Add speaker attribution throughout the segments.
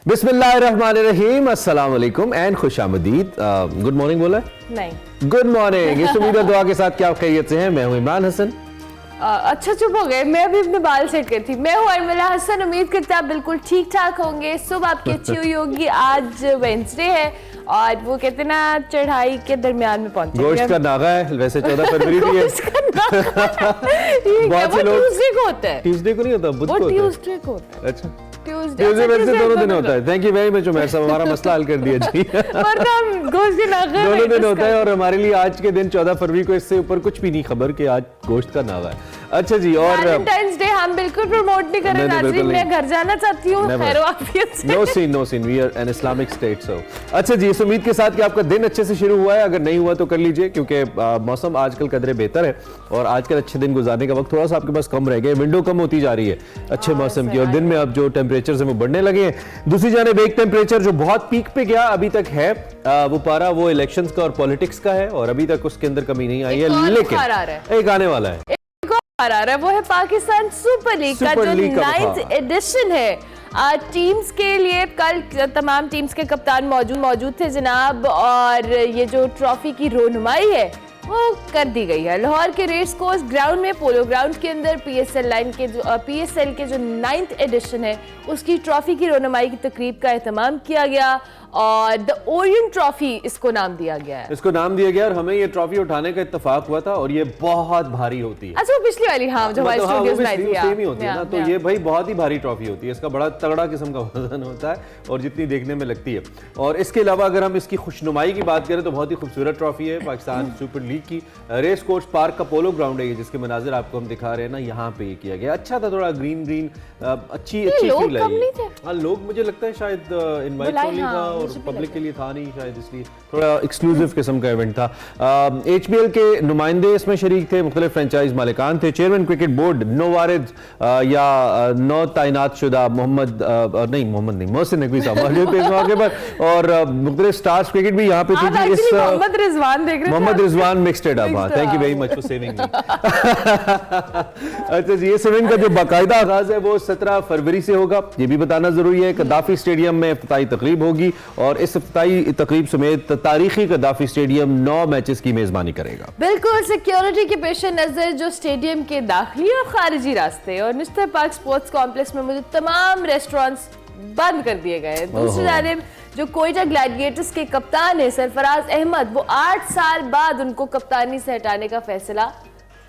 Speaker 1: बिस्मिल्लाहिर्रहमानिर्रहीम, अस्सलाम वालेकुम एंड खुशामदीद। गुड मॉर्निंग बोला
Speaker 2: नहीं,
Speaker 1: गुड मॉर्निंग। इस उम्मीद और दुआ के साथ क्या आप खैरियत से हैं? मैं हूं इमरान हसन।
Speaker 2: अच्छा चुप हो गए, मैं भी अपने बाल सेट करती। मैं हूँ अर्मिला हसन, उम्मीद करता आप बिल्कुल ठीक ठाक होंगे। सुबह आपकी अच्छी हुई होगी। आज वेडनेसडे है और वो कहते ना चढ़ाई के दरमियान में पहुंचे।
Speaker 1: गोश्त का नागा है, वैसे 14 फरवरी भी है।
Speaker 2: बहुत से लोग ट्यूसडे को होता है।
Speaker 1: ट्यूसडे को नहीं होता, बुध को होता है।
Speaker 2: ट्यूसडे को होता है।
Speaker 1: अच्छा, ट्यूसडे वैसे दोनों दिन होता है। Thank you very much Umar साहब, हमारा मसला हल कर दिया जी।
Speaker 2: गोश्त के नागा
Speaker 1: दोनों दिन होता है और हमारे लिए आज के दिन 14 फरवरी को इससे ऊपर कुछ भी नहीं खबर कि आज गोश्त का नागा है। अच्छा जी, और
Speaker 2: वैलेंटाइन्स डे हम बिल्कुल प्रमोट नहीं कर रहे नाज़रीन। मैं घर जाना चाहती हूँ खैर आफियत से।
Speaker 1: No scene, we are an Islamic State. So अच्छा जी, इस उम्मीद के साथ कि आपका दिन अच्छे से शुरू हुआ है। अगर नहीं हुआ तो कर लीजिए, क्योंकि मौसम आजकल कदरे बेहतर है और आजकल अच्छे दिन गुजारने का वक्त थोड़ा सा आपके पास कम रह गया। विंडो कम होती जा रही है अच्छे मौसम की और दिन में अब जो टेम्परेचर है वो बढ़ने लगे हैं। दूसरी जानिब एक टेम्परेचर जो बहुत पीक पे गया अभी तक है वो पारा वो इलेक्शंस का और पॉलिटिक्स का है और अभी तक उसके अंदर कमी नहीं आई है, लेकिन एक आने वाला है।
Speaker 2: आ रहा है वो है पाकिस्तान सुपर लीग का जो 9th एडिशन है। टीम्स के लिए कल तमाम टीम्स के कप्तान मौजूद थे जनाब, और ये जो ट्रॉफी की रोनुमाई है वो कर दी गई है लाहौर के रेस कोर्स ग्राउंड में, पोलो ग्राउंड के अंदर। पीएसएल के जो 9th एडिशन है उसकी ट्रॉफी की रोनुमाई की तकरीब का एहतमाम किया गया और द ओरियंट ट्रॉफी इसको नाम दिया गया है।
Speaker 1: इसको नाम दिया गया और हमें ये ट्रॉफी उठाने का इत्तेफाक हुआ था और ये बहुत भारी होती है।
Speaker 2: अच्छा, वो पिछली वाली हाँ जो हमारे स्टूडियोज में आई थी
Speaker 1: सेम ही होती है ना, तो ये भाई बहुत ही भारी ट्रॉफी होती है। इसका बड़ा तगड़ा किस्म का वजन होता है और जितनी देखने में लगती है। और इसके अलावा अगर हम इसकी खुशनुमाई की बात करें तो बहुत ही खूबसूरत ट्रॉफी है पाकिस्तान सुपर लीग की। रेस कोर्स पार्क का पोलो ग्राउंड है जिसके मनाजिर आपको हम दिखा रहे हैं ना, यहाँ पे ये किया गया। अच्छा था, थोड़ा ग्रीन अच्छी फील आई। हाँ, लोग मुझे लगता है शायद इनवाइट ओनली था और पब्लिक के लिए था नहीं शायद, इसलिए थोड़ा एक्सक्लूसिव किस्म का इवेंट था। HBL के नुमाइंदे इसमें शरीक थे, मुख्तलिफ फ्रेंचाइज मालिकान थे। चेयरमैन क्रिकेट बोर्ड नो वारिद या नो तैनात शुदा मोहम्मद मोहसिन नकवी साहब मौजूद थे इस मौके पर और मुख्तलिफ स्टार्स क्रिकेट भी यहाँ पे थी। इस Mohammad Rizwan mixed up, thank you very much for saving me. अच्छा जी, इस इवेंट का जो बाकायदा आगाज है वो 17 फरवरी से होगा, ये भी बताना जरूरी है। कद्दाफी स्टेडियम में इफ्तिताई तकरीब होगी और इस इफ्तिताई तकरीब समेत तारीखी कद्दाफी स्टेडियम 9 मैचेस की मेजबानी करेगा।
Speaker 2: बिल्कुल सिक्योरिटी के पेश नजर जो स्टेडियम के दाखिली और खारिजी रास्ते और नुस्रत पार्क स्पोर्ट्स कॉम्प्लेक्स में मौजूद तमाम रेस्टोरेंट्स बंद कर दिए गए हैं। दूसरी जानिब जो कोयटा ग्लैडिएटर्स के कप्तान है सरफराज अहमद, वो 8 साल बाद उनको कप्तानी से हटाने का फैसला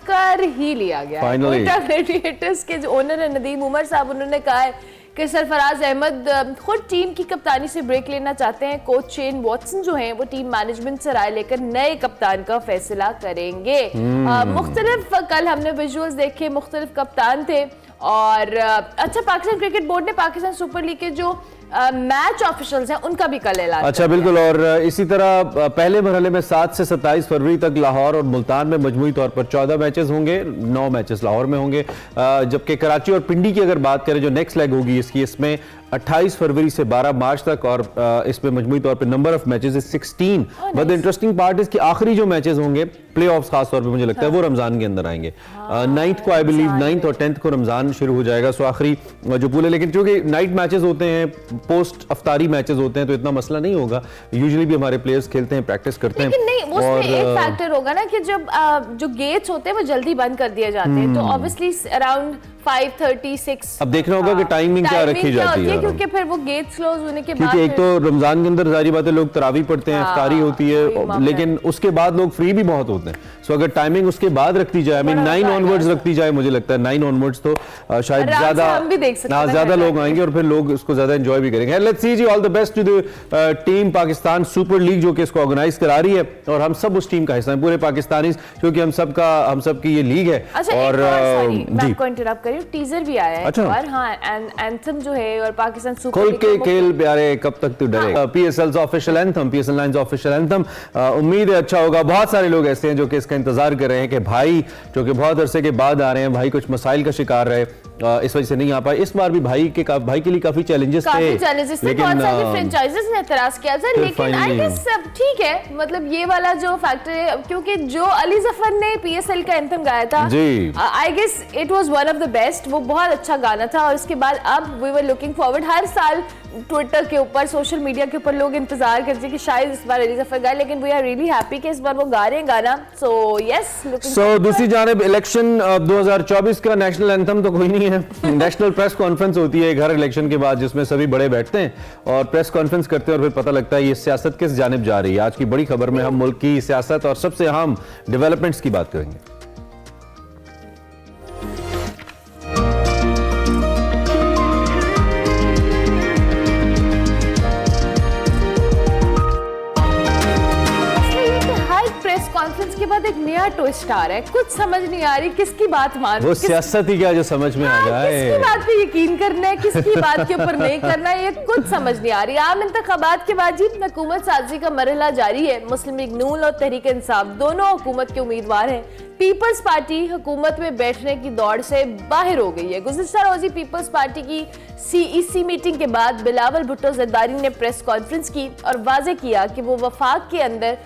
Speaker 2: कर ही लिया गया। कोयटा ग्लैडिएटर्स के जो ओनर है नदीम उमर साहब, उन्होंने कहा है कि सरफराज अहमद खुद टीम की कप्तानी से ब्रेक लेना चाहते हैं। कोच शेन वॉटसन जो हैं वो टीम मैनेजमेंट से राय लेकर नए कप्तान का फैसला करेंगे। मुख्तलिफ कल हमने विजुअल्स देखे, मुख्तलिफ कप्तान थे और अच्छा पाकिस्तान क्रिकेट बोर्ड ने पाकिस्तान सुपर लीग के जो मैच ऑफिशियल्स हैं उनका भी कल ऐलान
Speaker 1: अच्छा बिल्कुल। और इसी तरह पहले मरहले में 7 से 27 फरवरी तक लाहौर और मुल्तान में मजमूई तौर पर 14 मैचेस होंगे, 9 मैचेस लाहौर में होंगे। जबकि कराची और पिंडी की अगर बात करें जो नेक्स्ट लेग होगी इसकी, इसमें 28 फरवरी से 12 मार्च तक और इसमें मजमूई तौर पर number of matches is 16। But interesting part इसके आखिरी जो मैचेस होंगे प्लेऑफ्स खास तौर पे मुझे लगता है वो रमजान के अंदर आएंगे। 9th को आई बिलीव 9th और 10th को रमजान शुरू हो जाएगा, सो आखिरी जो पूरे। लेकिन चूंकि नाइट मैचेस होते हैं, पोस्ट अफ्तारी मैचेस होते हैं, तो इतना मसला नहीं होगा। यूजुअली भी हमारे प्लेयर्स खेलते हैं, प्रैक्टिस करते हैं।
Speaker 2: नहीं, उसमें एक फैक्टर होगा ना कि जब जो गेट्स होते हैं वो जल्दी बंद कर दिए जाते हैं, तो ऑब्वियसली अराउंड 5:36
Speaker 1: अब देखना होगा कि टाइमिंग क्या रखी जाती है,
Speaker 2: क्योंकि फिर वो गेट्स क्लोज होने के बाद,
Speaker 1: क्योंकि एक तो रमजान के अंदर जारी बात है लोग तरावी पढ़ते हैं, इफ्तारी होती है, लेकिन उसके बाद लोग फ्री भी बहुत होते हैं। सो अगर टाइमिंग उसके बाद रखती जाए, 9 ऑनवर्ड्स रखती जाए, मुझे लगता है 9 ऑनवर्ड्स तो शायद ज्यादा लोग आएंगे और फिर लोग उसको ज्यादा एंजॉय भी करेंगे। लेट्स सी जी, all the best to the team Pakistan Super League जो कि इसको ऑर्गेनाइज करा रही है और हम सब उस टीम का हिस्सा हैं, पूरे पाकिस्तानी, क्योंकि हम सब की ये लीग है। और
Speaker 2: टीजर भी आया है।
Speaker 1: अच्छा,
Speaker 2: हाँ, एंथम जो है और पाकिस्तान सुपर
Speaker 1: खोल के खेल प्यारे कब तक तू डरेगा। PSL's official anthem, PSL 9's official anthem, उम्मीद है अच्छा होगा। बहुत सारे लोग ऐसे हैं जो कि इसका इंतजार कर रहे हैं कि भाई जो कि बहुत अरसे के बाद आ रहे हैं, भाई कुछ मसाइल का शिकार रहे, इस वजह से नहीं आ पाए। इस बार भी भाई के लिए काफी चैलेंजेस थे,
Speaker 2: लेकिन बहुत सारी फ्रेंचाइजीज ने एतराज किया था, लेकिन आई गेस सब ठीक है। मतलब ये वाला जो फैक्टर है, क्योंकि जो अली जफर ने PSL का एंथम गाया था, I guess it was one of the best. वो बहुत अच्छा गाना था और उसके बाद अब वी वर लुकिंग फॉरवर्ड, हर साल ट्विटर के ऊपर, सोशल मीडिया के ऊपर लोग इंतजार करते हैं कि शायद इस बार अली जफर गाए, लेकिन वी आर रियली हैप्पी कि इस बार वो गा रहे हैं गाना। सो यस,
Speaker 1: सो दूसरी जानिब इलेक्शन 2024 का नेशनल एंथम तो कोई नहीं है। नेशनल प्रेस कॉन्फ्रेंस होती है हर इलेक्शन के बाद, जिसमें सभी बड़े बैठते हैं और प्रेस कॉन्फ्रेंस करते हैं और फिर पता लगता है ये सियासत किस जानिब जा रही है। आज की बड़ी खबर में हम मुल्क की सियासत और सबसे अहम डेवलपमेंट्स की बात करेंगे।
Speaker 2: कॉन्फ्रेंस के बाद एक नया ट्विस्ट आ रहा है, कुछ समझ नहीं आ रही किसकी बात मान,
Speaker 1: वो सियासत ही क्या जो समझ में आ जाए,
Speaker 2: किसकी बात पे यकीन करना है, किसकी बात के ऊपर नहीं करना है, ये कुछ समझ नहीं आ रही। आम इंतखाबात के बाद ही हुकूमत साजी का मरहला जारी है। मुस्लिम लीग नून और तहरीक इंसाफ दोनों हुकूमत के उम्मीदवार हैं। पीपल्स पार्टी हुकूमत में बैठने की दौड़ से बाहर हो गई है। गुज़िश्ता रोज़ी पीपल्स पार्टी की CEC मीटिंग के बाद बिलावल भुट्टो जरदारी ने प्रेस कॉन्फ्रेंस की और वाजे किया कि वो वफाक के अंदर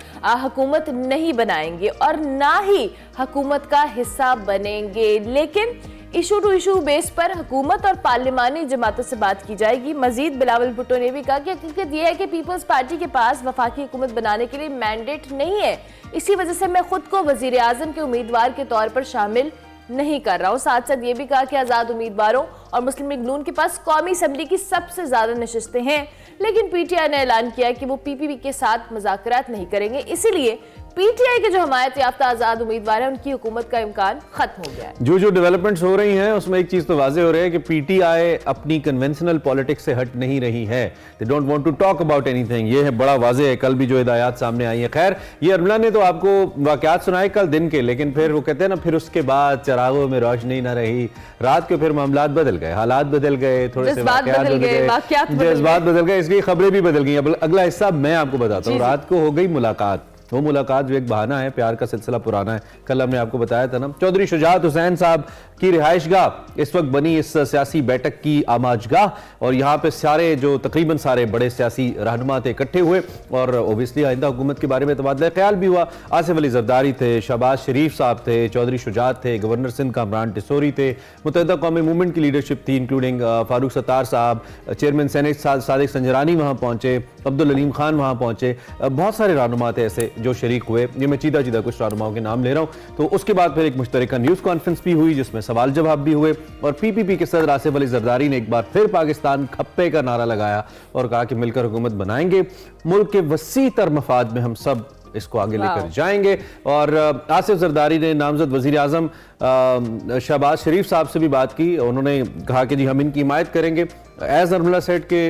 Speaker 2: हुकूमत नहीं बनाएंगे और ना ही हुकूमत का हिस्सा बनेंगे, लेकिन इशू टू इशू बेस पर हुकूमत और पार्लिमानी जमातों से बात की जाएगी। मजीद बिलावल भुट्टो ने भी कहा कि हकीकत यह है कि पीपल्स पार्टी के पास वफाकी हुकूमत बनाने के लिए मैंडेट नहीं है, इसी वजह से मैं खुद को वजीर आजम के उम्मीदवार के तौर पर शामिल नहीं कर रहा हूँ। साथ साथ ये भी कहा कि आज़ाद उम्मीदवारों और मुस्लिम लीग नून के पास कौमी असम्बली की सबसे ज्यादा नशिस्तें हैं, लेकिन PTI ने ऐलान किया कि वो PPP के साथ मुज़ाकरात नहीं करेंगे, इसीलिए PTI के जो हमायत याफ्ता आजाद उम्मीदवार हैं उनकी हुकूमत का इम्कान खत्म हो गया है।
Speaker 1: जो डेवलपमेंट्स हो रही हैं उसमें एक चीज तो वाजे हो रही है कि PTI अपनी कन्वेंशनल पॉलिटिक्स से हट नहीं रही है। They don't want to talk about anything, ये है बड़ा वाजे है। कल भी जो हिदायत सामने आई है, खैर ये अरमला ने तो आपको वाकयात सुनाए कल दिन के, लेकिन फिर वो कहते हैं ना, फिर उसके बाद चरागों में रोशनी न रही, रात के फिर मामलात बदल गए, हालात बदल गए, थोड़े से वाकयात बदल गए, इसलिए खबरें भी बदल गई। अब अगला हिस्सा मैं आपको बताता हूँ। रात को हो गई मुलाकात, वो मुलाकात जो एक बहाना है, प्यार का सिलसिला पुराना है। कल हमने आपको बताया था ना, चौधरी शुजात हुसैन साहब की रिहाइशगाह इस वक्त बनी इस सियासी बैठक की आमाजगाह, और यहाँ पे सारे जो तकरीबन सारे बड़े सियासी रहनुमा थे इकट्ठे हुए और ओबियसली आइंदा हुकूमत के बारे में तबादला ख्याल भी हुआ। आसिफ अली जरदारी थे, शहबाज शरीफ साहब थे, चौधरी शुजात थे, गवर्नर सिंध कामरान टिसोरी थे, मुत्तहिदा कौमी मूवमेंट की लीडरशिप थी इंक्लूडिंग फारूक सत्तार साहब, चेयरमैन सेनेट सादिक संजरानी वहाँ पहुँचे, अब्दुल अलीम खान वहाँ पहुँचे, बहुत सारे रहनुमा थे ऐसे जो शरीक हुए। ये मैं चीदा चीदा कुछ रहनुमाओं के नाम ले रहा हूँ। तो उसके बाद फिर एक मुश्तरका न्यूज़ कॉन्फ्रेंस भी हुई जिसमें सवाल जवाब भी हुए, और PPP के सदर आसिफ अली जरदारी ने एक बार फिर पाकिस्तान खप्पे का नारा लगाया और कहा कि मिलकर हुकूमत बनाएंगे, मुल्क के वसी तर मफाद में हम सब इसको आगे लेकर जाएंगे। और आसिफ जरदारी ने नामजद वजीर आजम शहबाज शरीफ साहब से भी बात की। उन्होंने कहा कि जी हम इनकी हिमायत करेंगे, एज अरमला सेट के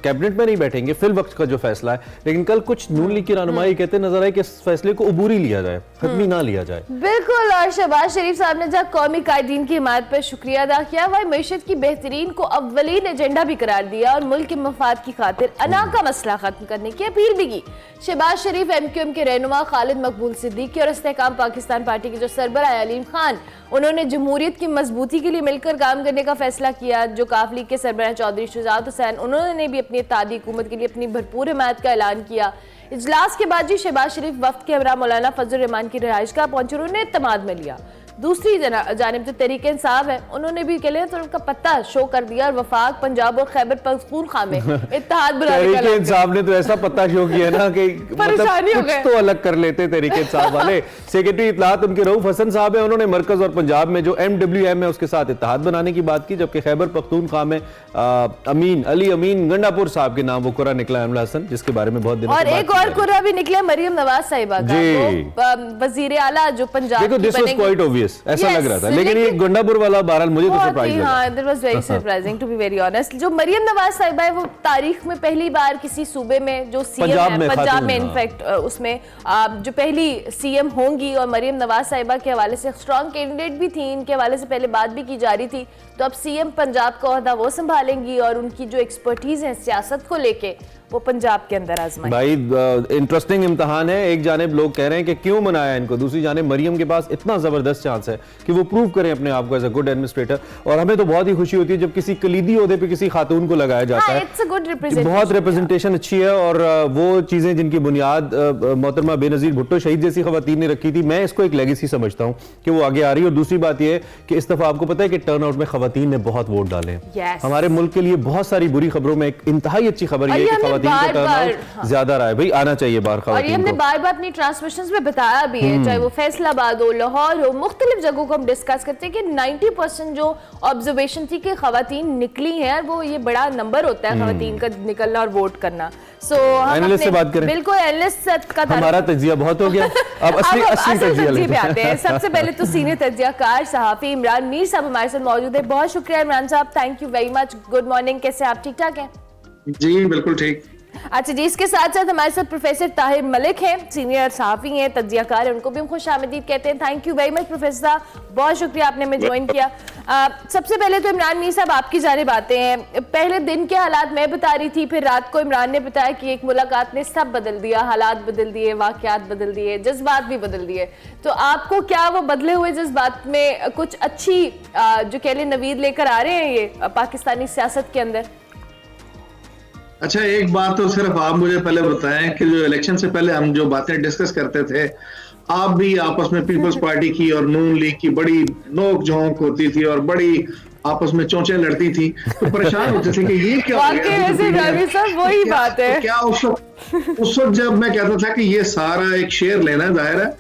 Speaker 1: कैबिनेट में नहीं बैठेंगे फिल वक्त का जो फैसला है, लेकिन कल कुछ नून लीग की रहनुमाई कहते नजर आए कि इस फैसले को अबूरी लिया जाए, खत्मी ना लिया जाए।
Speaker 2: बिल्कुल, और शहबाज शरीफ साहब ने जहाँ कौमी कायदीन की हिमायत पर शुक्रिया अदा किया, वही मैशत की बेहतरीन को अव्वलीन एजेंडा भी करार दिया और मुल्क के मफाद की खातिर अना का मसला खत्म करने की अपील भी की। शहबाज शरीफ MQM के रहनुमा खालिद मकबूल सिद्दीकी और इस्तेहकाम पाकिस्तान पार्टी के जो सरबराह अलीम खान, उन्होंने जमहूरियत की मजबूती के लिए मिलकर काम करने का फैसला किया। जो काफ लीग के सरबराह चौधरी शुजात हुसैन, उन्होंने भी अपनी इत्तेहादी हुकूमत के लिए अपनी भरपूर हिमायत का ऐलान किया। इजलास के बाद जी शहबाज शरीफ वफ्द के हमरा मौलाना फजल रहमान की रिहाइशगाह पहुंचे, उन्होंने इत्तेमाद में लिया। दूसरी जानिब जो तहरीक इंसाफ है, उन्होंने भी कहले तो उनका पत्ता शो कर दिया और वफाक, पंजाब और खैबर पख्तूनख्वा में इत्तेहाद बनाने का
Speaker 1: तहरीक इंसाफ ने तो ऐसा पत्ता शो किया ना कि
Speaker 2: परेशानी हो गई।
Speaker 1: तो अलग कर लेते तहरीक इंसाफ वाले। सेक्रेटरी इत्तलात उनके रऊफ हसन साहब है, उन्होंने मरकज और पंजाब में जो MWM है उसके साथ इत्तेहाद बनाने की बात की, जबकि खैबर पख्तूनख्वा में अली अमीन गंडापुर साहब के नाम वो कुरा निकला, अमला हसन, जिसके बारे में बहुत दिनों
Speaker 2: और एक और कुरा भी निकला मरियम नवाज साहिबा का, वजीर आला जो पंजाब की बनेंगी।
Speaker 1: ऐसा लग रहा था, लेकिन ये गंडापुर वाला बहरहाल मुझे तो सरप्राइज लगा।
Speaker 2: हाँ, that was very surprising to be very honest। जो मरियम नवाज साहिबा है वो तारीख में पहली बार किसी सूबे में जो CM है, पंजाब में इनफैक्ट उसमें जो पहली CM होंगी, और मरियम नवाज साहिबा के हवाले से स्ट्रॉन्ग कैंडिडेट भी थी, इनके हवाले से पहले बात भी की जा रही थी। तो अब CM पंजाब का ओहदा वो संभालेंगी और उनकी जो एक्सपर्टीज है सियासत को लेके वो पंजाब के अंदर आजमाएं।
Speaker 1: भाई इंटरेस्टिंग इम्तिहान है। एक जानिब लोग कह रहे हैं कि क्यों मनाया इनको, दूसरी जानिब मरियम के पास इतना जबरदस्त चांस है कि वो प्रूव करें अपने आप को एज अ गुड एडमिनिस्ट्रेटर। और हमें तो बहुत ही खुशी होती है जब किसी कलीदी ओहदे पे किसी खातून को लगाया जाता है।
Speaker 2: इट्स अ गुड
Speaker 1: बहुत रिप्रेजेंटेशन अच्छी है और वो चीजें जिनकी बुनियाद मोहतरमा बेनजीर भुट्टो शहीद जैसी खवातीन ने रखी थी, मैं इसको एक लेगेसी समझता हूँ कि वो आगे आ रही है। और दूसरी बात यह है कि इस दफा आपको पता है कि टर्नआउट में खवातीन ने बहुत वोट डाले हैं। हमारे मुल्क के लिए बहुत सारी बुरी खबरों में एक इंतहाई अच्छी खबर यह है कि खवातीन का टर्नआउट ज्यादा रहा है। भाई आना चाहिए बाहर खवातीन को।
Speaker 2: और ये हमने बार बार अपनी ट्रांसमिशंस में बताया भी है, चाहे वो फैसलाबाद हो, लाहौर हो, मुख्तलिफ जगहों को हम डिस्कस करते हैं कि 90% जो ऑब्जर्वेशन थी कि खवातीन निकली हैं, वो ये बड़ा नंबर होता है खवातीन का निकलना और वोट करना।
Speaker 1: एनालिस्ट से बात करें,
Speaker 2: बिल्कुल एनालिस्ट का
Speaker 1: हमारा तजिया बहुत हो गया, अब असली तजिया पे आते हैं।
Speaker 2: सबसे पहले तो सीनियर तजियाकार सहाफी इमरान मीर साहब हमारे साथ मौजूद है। बहुत शुक्रिया इमरान साहब, thank you very much. Good morning, कैसे आप? ठीक ठाक हैं?
Speaker 3: जी बिल्कुल ठीक।
Speaker 2: अच्छा जी, इसके साथ साथ हमारे साथ प्रोफेसर ताहिर मलिक हैं, सीनियर सहाफी हैं, तज्जियाकार हैं, उनको भी हम खुश आमदीद कहते हैं। Thank you very much professor साहब, बहुत शुक्रिया आपने हमें ज्वाइन किया। सबसे पहले तो इमरान मीर साहब आपकी जानिब आते हैं। पहले दिन के हालात मैं बता रही थी, फिर रात को इमरान ने बताया कि एक मुलाकात ने सब बदल दिया, हालात बदल दिए, वाकयात बदल दिए, जज्बात भी बदल दिए। तो आपको क्या वो बदले हुए जज्बात में कुछ अच्छी जो कह लें नवीद लेकर आ रहे हैं ये पाकिस्तानी सियासत के अंदर?
Speaker 3: अच्छा, एक बात तो सिर्फ आप मुझे पहले बताएं कि जो इलेक्शन से पहले हम जो बातें डिस्कस करते थे, आप भी आपस में पीपल्स पार्टी की और नून लीग की बड़ी नोक झोंक होती थी और बड़ी आपस में चोंचे लड़ती थी, तो परेशान होते थे कि ये क्या हो गया।
Speaker 2: वही बात है।
Speaker 3: क्या उस वक्त जब मैं कहता था कि ये सारा एक शेयर लेना जाहिर है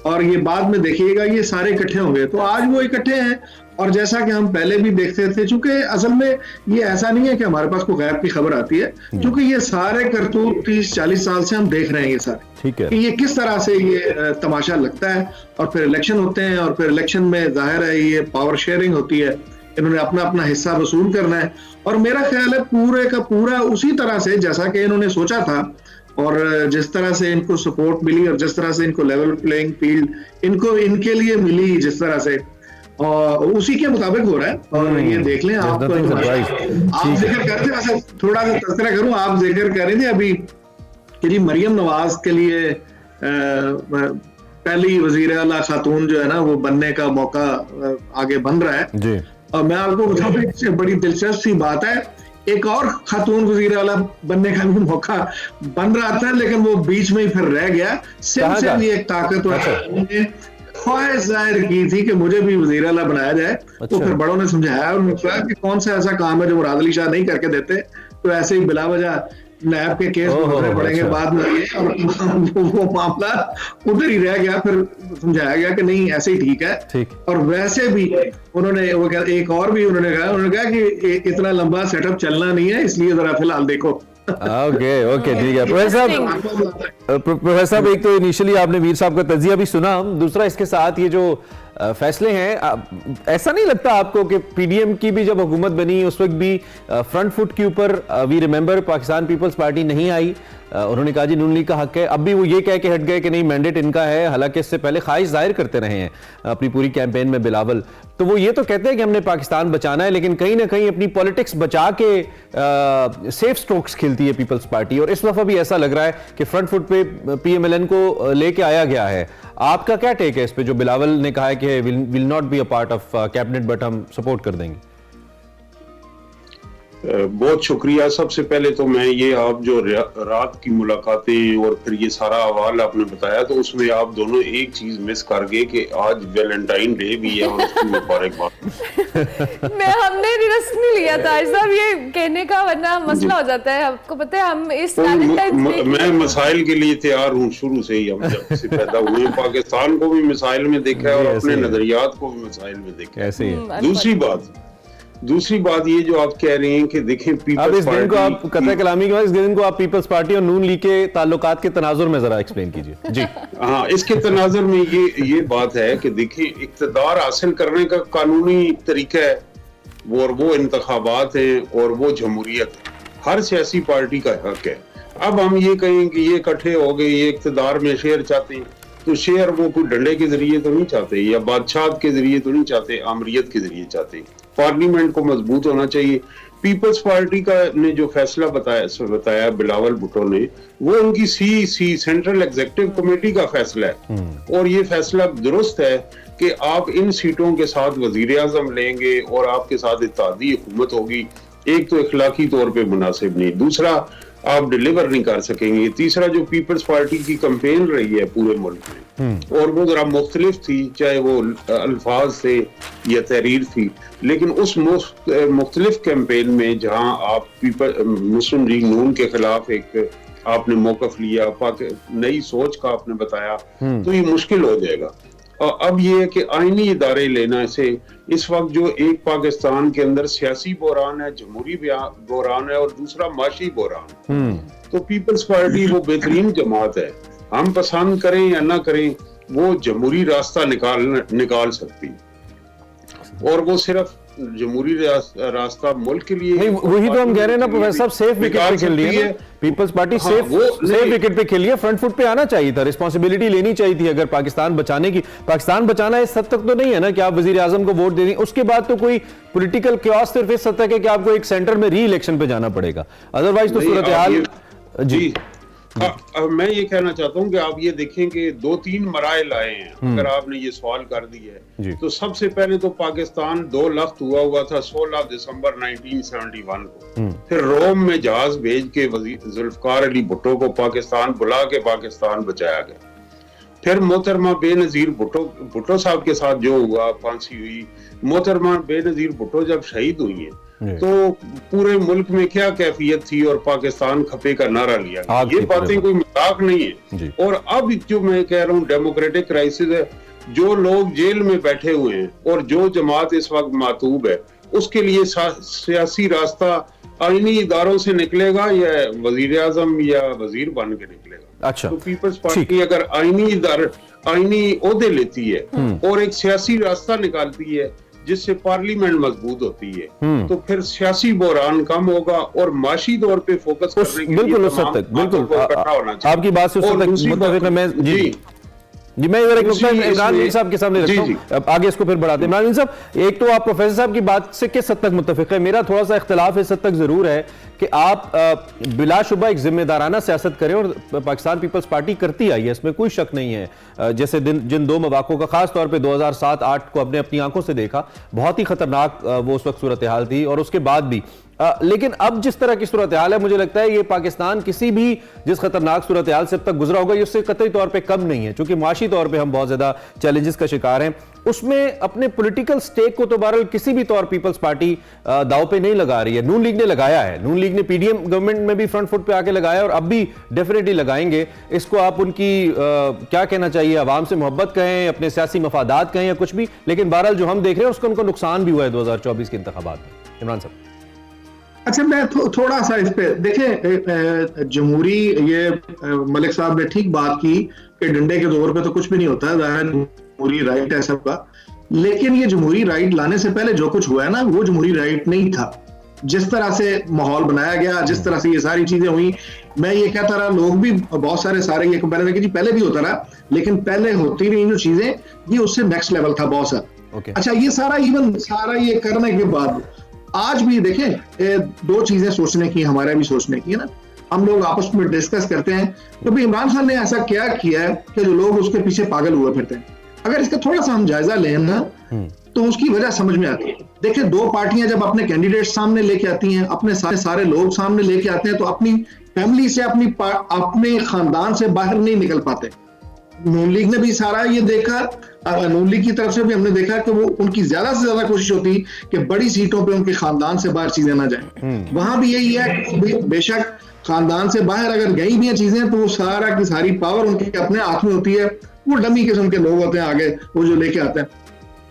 Speaker 3: और ये बाद में देखिएगा ये सारे इकट्ठे होंगे, तो आज वो इकट्ठे हैं। और जैसा कि हम पहले भी देखते थे, चूंकि असल में ये ऐसा नहीं है कि हमारे पास कोई गैर की खबर आती है, क्योंकि ये सारे करतूत 30-40 साल से हम देख रहे हैं ये सारे,
Speaker 1: ठीक है,
Speaker 3: कि ये किस तरह से ये तमाशा लगता है। और फिर इलेक्शन होते हैं और फिर इलेक्शन में जाहिर है ये पावर शेयरिंग होती है, इन्होंने अपना अपना हिस्सा वसूल करना है। और मेरा ख्याल है पूरे का पूरा उसी तरह से जैसा कि इन्होंने सोचा था और जिस तरह से इनको सपोर्ट मिली और जिस तरह से इनको लेवल प्लेइंग फील्ड इनको इनके लिए मिली, जिस तरह से और उसी के मुताबिक हो रहा है। और ये देख लें, आप जिक्र कर रहे थे, थोड़ा सा तज़किरा करूं, आप जिक्र कर रहे थे अभी कि मरियम नवाज के लिए पहली वजीर आला खातून जो है ना वो बनने का मौका आगे बन रहा है जी। और मैं आपको बताऊं बड़ी दिलचस्प सी बात है, एक और खातून वजीर आला बनने का भी मौका बन रहा था, लेकिन वो बीच में ही फिर रह गया। सिंध से भी एक ताकतवर ख्वाहिश जाहिर की थी कि मुझे भी वजीर आला बनाया जाए। तो फिर बड़ों ने समझाया और कहा कि कौन सा ऐसा काम है जो मुराद अली शाह नहीं करके देते, तो ऐसे ही बिला वजह नैब के केस उठने पड़ेंगे बाद में, और वो मामला उधर ही रह गया। फिर समझाया गया कि नहीं ऐसे ही ठीक है। और वैसे भी उन्होंने एक और भी उन्होंने कहा कि इतना लंबा सेटअप चलना नहीं है, इसलिए जरा फिलहाल देखो।
Speaker 1: ओके ठीक है प्रोफेसर साहब, एक तो इनिशियली आपने मीर साहब का तजिया भी सुना, दूसरा इसके साथ ये जो फैसले हैं, ऐसा नहीं लगता आपको कि पीडीएम की भी जब हुकूमत बनी उस वक्त भी फ्रंट फुट के ऊपर वी रिमेंबर पाकिस्तान पीपल्स पार्टी नहीं आई, उन्होंने कहा जी नून लीग का हक है, अब भी वो ये कह के हट गए कि नहीं मैंडेट इनका है, हालांकि इससे पहले ख्वाहिश जाहिर करते रहे हैं अपनी पूरी कैंपेन में बिलावल। तो वो ये तो कहते हैं कि हमने पाकिस्तान बचाना है, लेकिन कहीं ना कहीं अपनी पॉलिटिक्स बचा के सेफ स्ट्रोक्स खेलती है पीपल्स पार्टी, और इस दफा भी ऐसा लग रहा है कि फ्रंट फुट पे पीएमएलएन को लेके आया गया है। आपका क्या टेक है इस पे, जो बिलावल ने कहा है कि will not be a part of cabinet but हम सपोर्ट कर देंगे?
Speaker 4: बहुत शुक्रिया। सबसे पहले तो मैं ये, आप जो रात की मुलाकातें और फिर ये सारा अहवाल आपने बताया, तो उसमें आप दोनों एक चीज मिस कर गए कि आज वैलेंटाइन डे भी है और उसकी मुबारकबाद।
Speaker 2: मैं हमने रिस्क नहीं लिया था साहब ये कहने का, वरना मसला हो जाता है। आपको पता है हम इस
Speaker 4: मैं मसाइल के लिए तैयार हूँ शुरू से ही, हम जब से पैदा हुए पाकिस्तान को भी मिसाइल में देखा है और अपने नजरियात को भी मिसाइल में देखा है।
Speaker 1: ऐसे ही
Speaker 4: दूसरी बात ये जो आप कह रहे हैं कि देखें
Speaker 1: अब इस दिन को आप कतई कलामी के बाद इस दिन को आप पीपल्स पार्टी और नून लीग के ताल्लुकात के तनाजुर में जरा एक्सप्लेन कीजिए जी।
Speaker 4: हाँ, इसके तनाजुर में ये बात है कि देखिए इक़्तिदार हासिल करने का कानूनी तरीका है वो इंतखाबात हैं और वो जमहूरियत है, हर सियासी पार्टी का हक है। अब हम ये कहें कि ये इकट्ठे हो गए, ये इक़्तिदार में शेयर चाहते हैं, तो शेयर वो कोई डंडे के जरिए तो नहीं चाहते या बादशाह के जरिए तो नहीं चाहते, आमरीत के जरिए चाहते। पार्लियामेंट को मजबूत होना चाहिए। पीपल्स पार्टी का ने जो फैसला बताया बिलावल भुट्टो ने, वो उनकी सी सेंट्रल एग्जीक्यूटिव कमेटी का फैसला है, और ये फैसला दुरुस्त है कि आप इन सीटों के साथ वजीर आजम लेंगे और आपके साथ इत्तेहादी हुकूमत होगी। एक तो इखलाकी तौर पे मुनासिब नहीं, दूसरा आप डिलीवर नहीं कर सकेंगे, तीसरा जो पीपल्स पार्टी की कैंपेन रही है पूरे मुल्क में, और वो जरा मुख्तलिफ थी, चाहे वो अल्फाज थे या तहरीर थी, लेकिन उस मुख्तलिफ कैंपेन में जहां आप मुस्लिम लीग नून के खिलाफ एक आपने मौकफ लिया, नई सोच का आपने बताया, तो ये मुश्किल हो जाएगा। और अब ये है कि आईनी इदारे लेना से इस वक्त जो एक पाकिस्तान के अंदर सियासी बहरान है, जमहूरी बहरान है, और दूसरा माशी बहरान, तो पीपल्स पार्टी वो बेहतरीन जमात है, हम पसंद करें या ना करें, वो जमहूरी रास्ता निकाल सकती, और वो सिर्फ जमहूरी रास्ता मुल्क के लिए
Speaker 1: नहीं, वही तो हम कह रहे हैं ना प्रोफेसर साहब, सेफ विकेट पे खेल रही है पीपल्स पार्टी, सेफ विकेट पे खेल रही है, फ्रंट फुट पे आना चाहिए था, रिस्पांसिबिलिटी लेनी चाहिए थी अगर पाकिस्तान बचाने की। पाकिस्तान बचाना इस हद तक तो नहीं है ना कि आप वजीर आजम को वोट दे दें, उसके बाद तो कोई पॉलिटिकल क्योस सिर्फ इस हद तक है कि आपको एक सेंटर में री इलेक्शन पे जाना पड़ेगा, अदरवाइज तो सूरत हाल। जी
Speaker 4: मैं ये कहना चाहता हूं कि आप ये देखें कि 2-3 मराइल आए हैं, अगर आपने ये सवाल कर दिया है, तो सबसे पहले तो पाकिस्तान 2 लख्त हुआ था 16 दिसंबर 1971 को, फिर रोम में जहाज भेज के जुल्फकार अली भुट्टो को पाकिस्तान बुला के पाकिस्तान बचाया गया, फिर मोहतरमा बेनजीर भुट्टो साहब के साथ जो हुआ, फांसी हुई, मोहतरमा बेनजीर भुट्टो जब शहीद हुई है तो पूरे मुल्क में क्या कैफियत थी, और पाकिस्तान खपे का नारा लिया गया। ये बातें कोई मजाक नहीं है। और अब जो मैं कह रहा हूँ डेमोक्रेटिक क्राइसिस है, जो लोग जेल में बैठे हुए हैं और जो जमात इस वक्त मातूब है, उसके लिए सियासी रास्ता आईनी इदारों से निकलेगा या वजीर आजम या वजीर बन के निकलेगा।
Speaker 1: अच्छा,
Speaker 4: तो पीपल्स पार्टी अगर आईनी ओहदे लेती है और एक सियासी रास्ता निकालती है जिससे पार्लियामेंट मजबूत होती है, तो फिर सियासी बहरान कम होगा और माशी तौर पे फोकस करने के
Speaker 1: बिल्कुल उस हद तक, बिल्कुल आपकी बात से उस हद तक मुत्तफिक है मैं। जी मैं इधर एक नुकता इमरान मीर साहब के सामने रखता हूं, आगे इसको फिर बढ़ाते हैं। इमरान मीर साहब, एक तो आप प्रोफेसर साहब की बात से किस हद तक मुत्तफिक है? मेरा थोड़ा सा इख्तिलाफ इस हद तक जरूर है कि आप बिलाशुबा एक जिम्मेदाराना सियासत करें, और पाकिस्तान पीपल्स पार्टी करती आई है, इसमें कोई शक नहीं है। जैसे जिन 2 मवाकों का खास तौर पे 2007-8 को अपने अपनी आंखों से देखा, बहुत ही खतरनाक वो उस वक्त सूरत हाल थी, और उसके बाद भी लेकिन अब जिस तरह की सूरत हाल है, मुझे लगता है ये पाकिस्तान किसी भी जिस खतरनाक सूरत हाल से अब तक गुजरा होगा, ये उससे कतई तौर पे कम नहीं है, क्योंकि माशी तौर पे हम बहुत ज्यादा चैलेंजेस का शिकार हैं। उसमें अपने पॉलिटिकल स्टेक को तो बहरहाल किसी भी तौर पीपल्स पार्टी दाव पे नहीं लगा रही है। नून लीग ने लगाया है, नून लीग ने पीडीएम गवर्नमेंट में भी फ्रंट फुट पे आके लगाया, और अब भी डेफिनेटली लगाएंगे। इसको आप उनकी क्या कहना चाहिए, आवाम से मोहब्बत कहें, अपने सियासी मफादात कहें या कुछ भी, लेकिन बहरहाल जो हम देख रहे हैं उसको उनको नुकसान भी हुआ है 2024 के इंतखाबात में। इमरान साहब।
Speaker 3: अच्छा, मैं थोड़ा सा इस पे देखें, जमहूरी ये मलिक साहब ने ठीक बात की कि डंडे के जोर पे तो कुछ भी नहीं होता है, जमहूरी राइट है सबका, लेकिन ये जमहूरी राइट लाने से पहले जो कुछ हुआ है ना, वो जमहूरी राइट नहीं था। जिस तरह से माहौल बनाया गया, जिस तरह से ये सारी चीजें हुई, मैं ये कहता रहा, लोग भी बहुत सारे ये कंपेयर कि जी पहले भी होता रहा, लेकिन पहले होती रही जो चीजें, ये उससे नेक्स्ट लेवल था बहुत सारा। अच्छा, ये सारा ये करने के बाद आज भी देखें, 2 चीजें सोचने की, हमारा भी सोचने की है ना, हम लोग आपस में डिस्कस करते हैं तो भी इमरान खान ने ऐसा क्या किया है कि जो लोग उसके पीछे पागल हुए फिरते हैं। अगर इसका थोड़ा सा हम जायजा लें ना, तो उसकी वजह समझ में आती है। देखिए, 2 पार्टियां जब अपने कैंडिडेट सामने लेके आती हैं, अपने सारे लोग सामने लेके आते हैं, तो अपनी फैमिली से, अपने खानदान से बाहर नहीं निकल पाते। नून लीग ने भी सारा ये देखा, नून लीग की तरफ से भी हमने देखा कि वो उनकी ज्यादा से ज्यादा कोशिश होती कि बड़ी सीटों पे उनके खानदान से बाहर चीजें ना जाएं। वहां भी यही है कि बेशक खानदान से बाहर अगर गई भी हैं चीजें, तो वो सारा की सारी पावर उनके अपने हाथ में होती है, वो डमी किस्म के लोग होते हैं आगे, वो जो लेके आते हैं।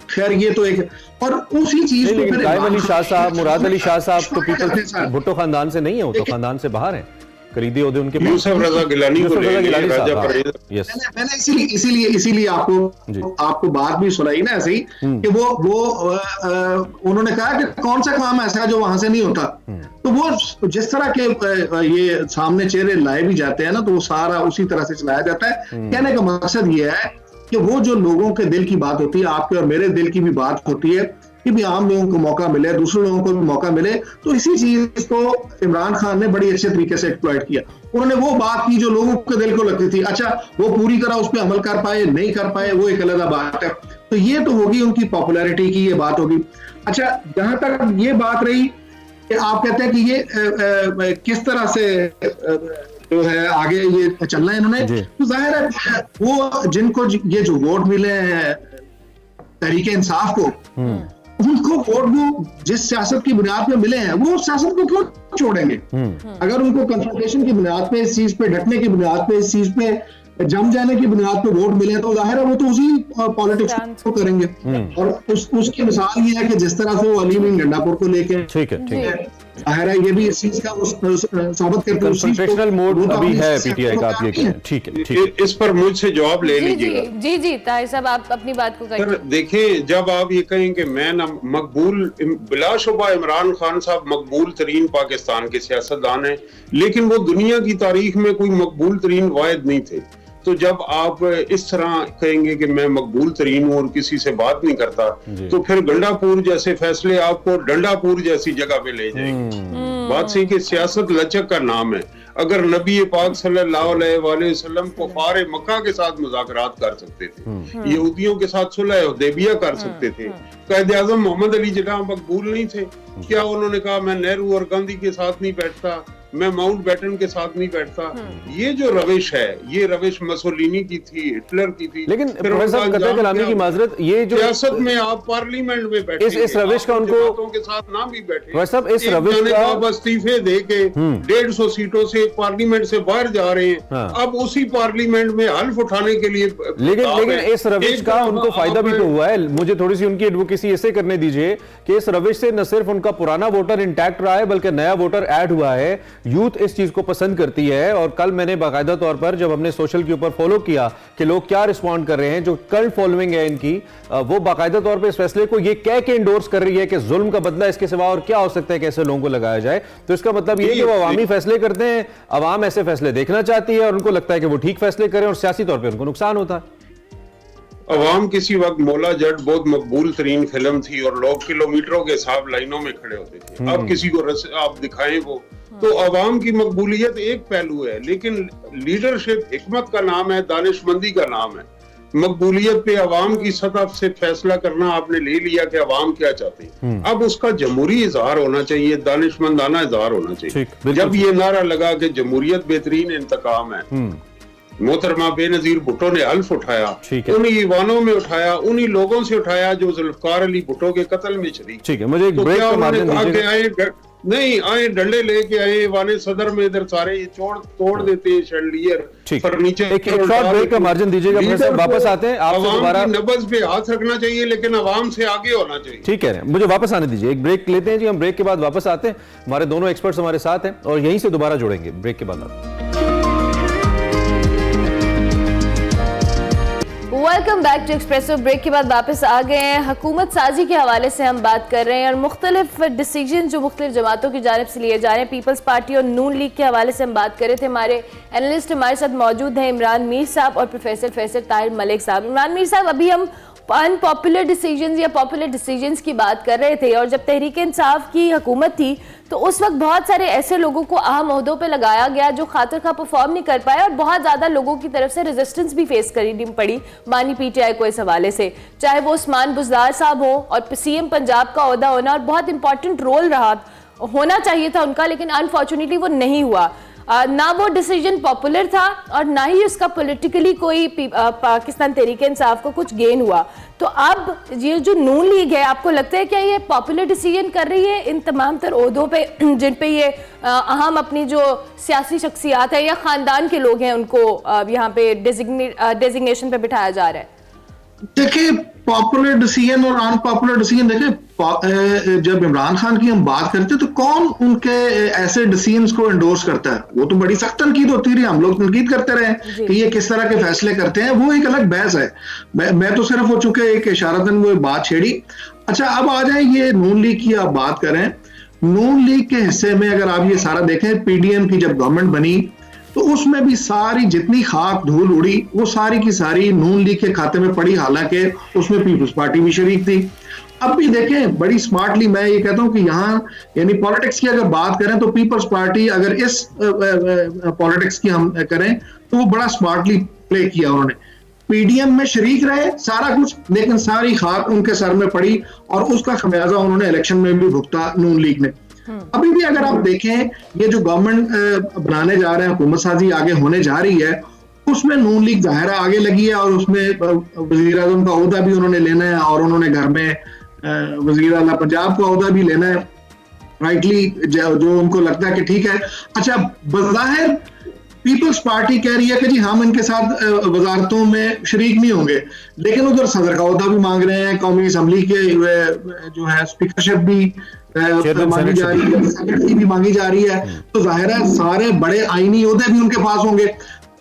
Speaker 3: खैर, ये तो एक, और उसी चीज को
Speaker 1: कायम अली शाह साहब, मुराद अली शाह साहब तो पीपल्स भुट्टो खानदान से नहीं है, वो तो खानदान से बाहर है, खरीदे होते उनके
Speaker 4: यूसुफ रजा गिलानी को
Speaker 3: मैंने इसीलिए आपको बात भी सुनाई ना ऐसे ही कि वो उन्होंने कहा कि कौन सा काम ऐसा है जो वहां से नहीं होता। तो वो जिस तरह के ये सामने चेहरे लाए भी जाते हैं ना, तो वो सारा उसी तरह से चलाया जाता है। कहने का मकसद ये है कि वो जो लोगों के दिल की बात होती है, आपके और मेरे दिल की भी बात होती है कि भी आम लोगों को मौका मिले, दूसरे लोगों को भी मौका मिले, तो इसी चीज को इमरान खान ने बड़ी अच्छे तरीके से एक्सप्लॉइट किया। उन्होंने वो बात की जो लोगों के दिल को लगती थी। अच्छा, वो पूरी तरह उस पर अमल कर पाए नहीं कर पाए वो एक अलग बात है। तो ये तो होगी उनकी पॉपुलैरिटी की ये बात होगी। अच्छा, जहां तक ये बात रही कि आप कहते हैं कि ये किस तरह से जो है आगे ये चलना है इन्होंने, तो जाहिर है वो जिनको ये जो वोट मिले हैं तहरीके इंसाफ को, उनको वोट वो जिस सियासत की बुनियाद पे मिले हैं वो उस सियासत को क्यों छोड़ेंगे। अगर उनको कंफ्रंटेशन की बुनियाद पे, इस चीज पे डटने की बुनियाद पे, इस चीज पे जम जाने की बुनियाद पे वोट मिले तो जाहिर है वो तो उसी पॉलिटिक्स को करेंगे। और उसकी मिसाल ये है कि जिस तरह से वो अली मीन गंडापुर को लेके, ठीक है, जाहिर है ये भी इस चीज का साबित करते हैं
Speaker 1: कंफ्रंटेशनल मोड अभी है पीटीआई का, आप ये कहें। ठीक है,
Speaker 4: इस पर मुझसे जवाब ले लीजिएगा।
Speaker 2: जी ताहिर साहब, आप अपनी बात को कहिए।
Speaker 4: देखिए, जब आप ये कहें कि मैं ना मकबूल, बिलाशुबा इमरान खान साहब मकबूल तरीन पाकिस्तान के सियासतदान हैं, लेकिन वो दुनिया की तारीख में कोई मकबूल तरीन वाहिद नहीं थे। तो जब आप इस तरह कहेंगे कि मैं मकबूल तरीन हूं और किसी से बात नहीं करता, तो फिर गंडापुर जैसे फैसले आपको डंडापुर जैसी जगह पे ले जाएंगे। बात सही कि सियासत लचक का नाम है। अगर नबी पाक सल्लल्लाहु अलैहि वसल्लम कुफार मक्का के साथ मुज़ाकरात कर सकते थे, यहूदियों के साथ सुलह हुदैबिया कर सकते थे, कायदे आज़म मोहम्मद अली जिन्ना मकबूल नहीं थे? क्या उन्होंने कहा मैं नेहरू और गांधी के साथ नहीं बैठता, मैं माउंट बैटन के साथ नहीं बैठता? ये जो रविश है, ये रविश मसोलिनी की थी, हिटलर की थी।
Speaker 1: लेकिन प्रोफेसर कतई कलामी की माजरत, ये जो
Speaker 4: सियासत में आप पार्लियामेंट में बैठे,
Speaker 1: इस रविश का उनको
Speaker 4: के साथ ना भी बैठे,
Speaker 1: इस रविश का
Speaker 4: इस्तीफे दे के 150 सीटों से पार्लियामेंट से बाहर जा रहे हैं।
Speaker 1: हाँ।
Speaker 4: अब उसी पार्लियामेंट में हल्फ उठाने के लिए
Speaker 1: लेकिन इस रविश का उनको फायदा भी तो हुआ है। मुझे थोड़ी सी उनकी एडवोकेसी ऐसे करने दीजिए कि इस रविश से न सिर्फ उनका पुराना वोटर इंटैक्ट रहा है, बल्कि नया वोटर ऐड हुआ है। यूथ इस चीज को पसंद करती है। और कल मैंने बाकायदा तौर पर जब हमने सोशल के ऊपर फॉलो किया कि लोग क्या रिस्पॉन्ड कर रहे हैं, जो कल्ट फॉलोइंग है इनकी, वो बाकायदा तौर पर इस फैसले को ये कह के इंडोर्स कर रही है कि जुल्म का बदला इसके सिवा और क्या हो सकता है, कैसे लोगों को लगाया जाए। तो इसका मतलब ये कि वो अवामी फैसले करते हैं, अवाम ऐसे फैसले देखना चाहती है और उनको लगता है कि वो ठीक फैसले करें और सियासी तौर पर उनको नुकसान होता है।
Speaker 4: अवाम किसी वक्त मौला जट बहुत मकबूल तरीन फिल्म थी और लोग किलोमीटरों के हिसाब लाइनों में खड़े होते थे। अब किसी को आप दिखाएं वो, तो अवाम की मकबूलियत एक पहलू है, लेकिन लीडरशिप हिकमत का नाम है, दानिशमंदी का नाम है। मकबूलियत पे अवाम की सतह से फैसला करना आपने ले लिया कि अवाम क्या चाहते हैं। अब उसका जमहूरी इजहार होना चाहिए, दानिशमंदाना इजहार होना चाहिए। जब ये नारा लगा कि जमहूरियत बेहतरीन इंतकाम है, मोहतरमा बेनजीर भुट्टो ने हल्फ उठाया, उन्हीं ईवानों में उठाया, उन्हीं लोगों से उठाया जो जुल्फकार अली भुट्टो के कत्ल में शरीक।
Speaker 1: ठीक है, मुझे एक ब्रेक का मार्जिन दीजिए।
Speaker 4: नहीं आए, डंडे लेके आए वाने सदर में, इधर सारे तोड़ देते हैं शैंडलियर फर्नीचर।
Speaker 1: एक शॉर्ट ब्रेक का मार्जिन दीजिएगा, वापस आते हैं। आपसे दोबारा
Speaker 4: नब्ज पे हाथ रखना चाहिए, लेकिन अवाम से आगे होना चाहिए।
Speaker 1: ठीक है, मुझे वापस आने दीजिए, एक ब्रेक लेते हैं जी। हम ब्रेक के बाद वापस आते हैं, हमारे दोनों एक्सपर्ट्स हमारे साथ हैं और यहीं से दोबारा जुड़ेंगे ब्रेक के बाद।
Speaker 2: Welcome back to Expresso. Break के बाद वापस आ गए हैं। हुकूमत साजी के हवाले से हम बात कर रहे हैं और मुख्तलिफ डिसीजन जो मुख्तलिफ जमातों की जानिब से लिए जा रहे हैं। पीपल्स पार्टी और नून लीग के हवाले से हम बात कर रहे थे। हमारे एनालिस्ट हमारे साथ मौजूद हैं इमरान मीर साहब और प्रोफेसर फैसल ताहिर मलिक साहब। इमरान मीर साहब, अभी हम अनपॉपुलर डिसीजंस या पॉपुलर डिसीजंस की बात कर रहे थे, और जब तहरीक इंसाफ की हुकूमत थी तो उस वक्त बहुत सारे ऐसे लोगों को अहम ओहदों पे लगाया गया जो खातिर खा परफॉर्म नहीं कर पाए और बहुत ज़्यादा लोगों की तरफ से रेजिस्टेंस भी फेस करनी पड़ी मानी पीटीआई को इस हवाले से, चाहे वो उस्मान बुज़दार साहब हो और सीएम पंजाब का ओहदा होना और बहुत इंपॉर्टेंट रोल रहा होना चाहिए था उनका, लेकिन अनफॉर्चुनेटली वो नहीं हुआ। ना वो डिसीजन पॉपुलर था और ना ही उसका पॉलिटिकली कोई पाकिस्तान तहरीक इंसाफ को कुछ गेन हुआ। तो अब ये जो नून लीग है, आपको लगता है क्या ये पॉपुलर डिसीजन कर रही है इन तमाम तर ओहदों पे जिन पे ये अहम अपनी जो सियासी शख्सियात है या खानदान के लोग हैं उनको यहाँ पे डेजिग्नेशन पे बिठाया जा रहा है?
Speaker 3: देखिए, पॉपुलर डिसीजन और अनपॉपुलर डिसीजन, देखिए जब इमरान खान की हम बात करते हैं तो कौन उनके ऐसे डिसीजंस को एंडोर्स करता है? वो तो बड़ी सख्त तनकीद होती रही, हम लोग तनकीद करते रहे कि ये किस तरह के फैसले करते हैं, वो एक अलग बहस है। मैं तो सिर्फ हो चुके एक इशारतन वो बात छेड़ी। अच्छा, अब आ जाए ये नून लीग की आप बात करें। नून लीग के हिस्से में अगर आप ये सारा देखें, पीडीएम की जब गवर्नमेंट बनी तो उसमें भी सारी जितनी खाक धूल उड़ी वो सारी की सारी नून लीग के खाते में पड़ी, हालांकि उसमें पीपल्स पार्टी भी शरीक थी। अब भी देखें बड़ी स्मार्टली मैं ये कहता हूं कि यहाँ यानी पॉलिटिक्स की अगर बात करें तो पीपल्स पार्टी अगर इस पॉलिटिक्स की हम करें तो वो बड़ा स्मार्टली प्ले किया उन्होंने। पीडीएम में शरीक रहे सारा कुछ, लेकिन सारी खाक उनके सर में पड़ी और उसका खमियाजा उन्होंने इलेक्शन में भी भुगता नून लीग ने। अभी भी अगर आप देखें ये जो गवर्नमेंट बनाने जा रहे हैं, हुकूमत साजी आगे होने जा रही है, उसमें नून लीग जाहिर आगे लगी है और उसमें वजीर आजम का ओहदा भी उन्होंने लेना है और उन्होंने घर में वजीर आला पंजाब का ओहदा भी लेना है राइटली, जो उनको लगता है कि ठीक है। अच्छा, बज़ाहिर पीपल्स पार्टी कह रही है कि जी हम इनके साथ वजारतों में शरीक नहीं होंगे, लेकिन उधर सदर का ओहदा भी मांग रहे हैं, कौमी असम्बली के जो है स्पीकरशिप भी मांगी जा रही है, सेक्रेटरी भी मांगी जा रही है। तो जाहिर है सारे बड़े आईनी ओहदे भी उनके पास होंगे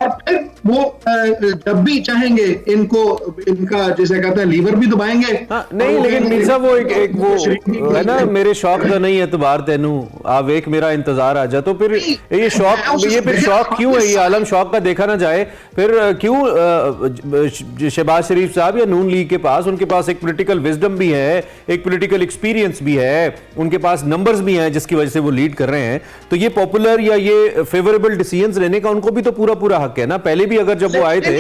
Speaker 3: और फिर वो जब भी चाहेंगे इनका जैसे कहते हैं लीवर भी दबाएंगे।
Speaker 1: नहीं, लेकिन मीर साहब वो एक वो है ना, मेरे शौक का नहीं एतबार तेनू आ वेख मेरा इंतजार आ जा, तो फिर ये शौक क्यों है? ये आलम शौक का देखा ना जाए, फिर क्यों शहबाज शरीफ साहब या नून लीग के पास, उनके पास एक पॉलिटिकल विजडम भी है, एक पॉलिटिकल एक्सपीरियंस भी है, उनके पास नंबर्स भी हैं जिसकी वजह से वो लीड कर रहे हैं, तो ये पॉपुलर या ये फेवरेबल डिसीजंस लेने का उनको भी तो पूरा हक है ना। पहले भी अगर जब वो आए थे,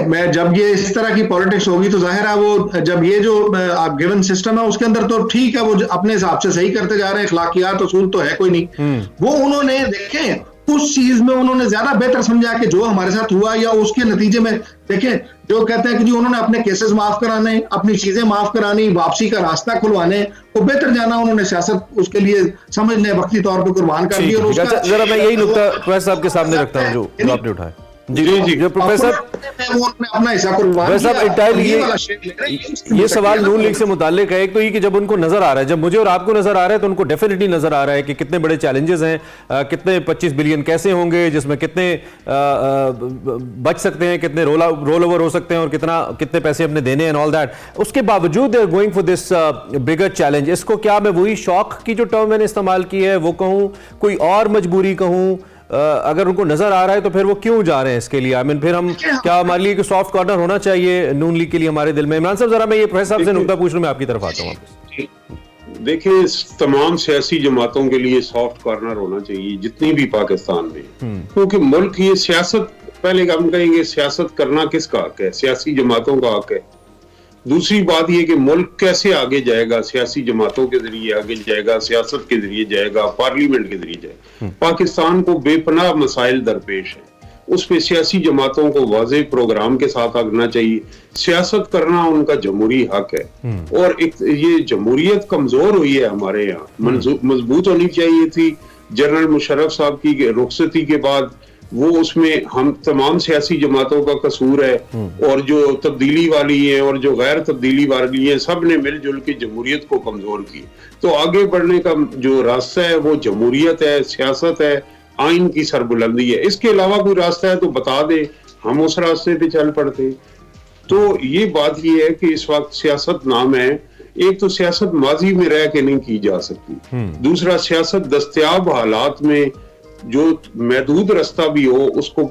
Speaker 3: मैं जब ये इस तरह की पॉलिटिक्स होगी तो जाहिर है वो जब ये जो आप गिवन सिस्टम है उसके अंदर तो ठीक है, वो अपने हिसाब से सही करते जा रहे हैं, अखलाकियात उसूल तो है कोई नहीं। वो उन्होंने देखें उस चीज में उन्होंने ज्यादा बेहतर समझा कि जो हमारे साथ हुआ या उसके नतीजे में देखें जो कहते हैं कि जी उन्होंने अपने केसेस माफ कराने, अपनी चीजें माफ करानी, वापसी का रास्ता खुलवाने, वो बेहतर जाना उन्होंने सियासत उसके लिए समझने वक्ती तौर पर कुर्बान कर दी। और
Speaker 1: जरा मैं यही नुकता प्रोफेसर साहब के सामने रखता हूं जो आपने उठाया। जी जो प्रोफेसर
Speaker 3: अपना हिस्सा
Speaker 1: ये सवाल नून लीग से मुताल्लिक है। एक तो ये कि जब उनको नजर आ रहा है, जब मुझे और आपको नजर आ रहा है, तो उनको डेफिनेटली नजर आ रहा है कि कितने बड़े चैलेंजेस हैं, कितने 25 बिलियन कैसे होंगे, जिसमें कितने बच सकते हैं, कितने रोल ओवर हो सकते हैं और कितने पैसे अपने देने एंड ऑल दैट। उसके बावजूद they are going for this bigger challenge. इसको क्या मैं वही शौक की जो टर्म मैंने इस्तेमाल की है वो कहूं, कोई और मजबूरी कहूं? अगर उनको नजर आ रहा है तो फिर वो क्यों जा रहे हैं इसके लिए? आई मीन फिर हम क्या हमारे लिए सॉफ्ट कॉर्नर होना चाहिए नून लीग के लिए हमारे दिल में? इमरान साहब जरा मैं ये प्रोफेसर साहब से नुकता पूछ लूं, मैं आपकी तरफ आता हूं।
Speaker 4: देखिए, तमाम सियासी जमातों के लिए सॉफ्ट कॉर्नर होना चाहिए जितनी भी पाकिस्तान में, क्योंकि मुल्क ये सियासत, पहले हम कहेंगे सियासत करना किसका हक है? सियासी जमातों का हक है। दूसरी बात यह कि मुल्क कैसे आगे जाएगा? सियासी जमातों के जरिए आगे जाएगा, सियासत के जरिए जाएगा, पार्लियामेंट के जरिए जाएगा। पाकिस्तान को बेपनाह मसाइल दरपेश है, उस पे सियासी जमातों को वाज़ेह प्रोग्राम के साथ आगना चाहिए। सियासत करना उनका जमहूरी हक है और ये जमहूरियत कमजोर हुई है हमारे यहाँ, मजबूत होनी चाहिए थी। जनरल मुशर्रफ साहब की रुखसती के बाद वो उसमें हम तमाम सियासी जमातों का कसूर है, और जो तब्दीली वाली है और जो गैर तब्दीली वाली है, सब ने मिलजुल के जमहूरियत को कमजोर की। तो आगे बढ़ने का जो रास्ता है वो जमहूरियत है, सियासत है, आइन की सरबुलंदी है। इसके अलावा कोई रास्ता है तो बता दे, हम उस रास्ते पे चल पड़ते। तो ये बात ये है कि इस वक्त सियासत नाम है, एक तो सियासत माजी में रह के नहीं की जा सकती, दूसरा सियासत दस्तयाब हालात में जो महदूद रास्ता भी हो उसको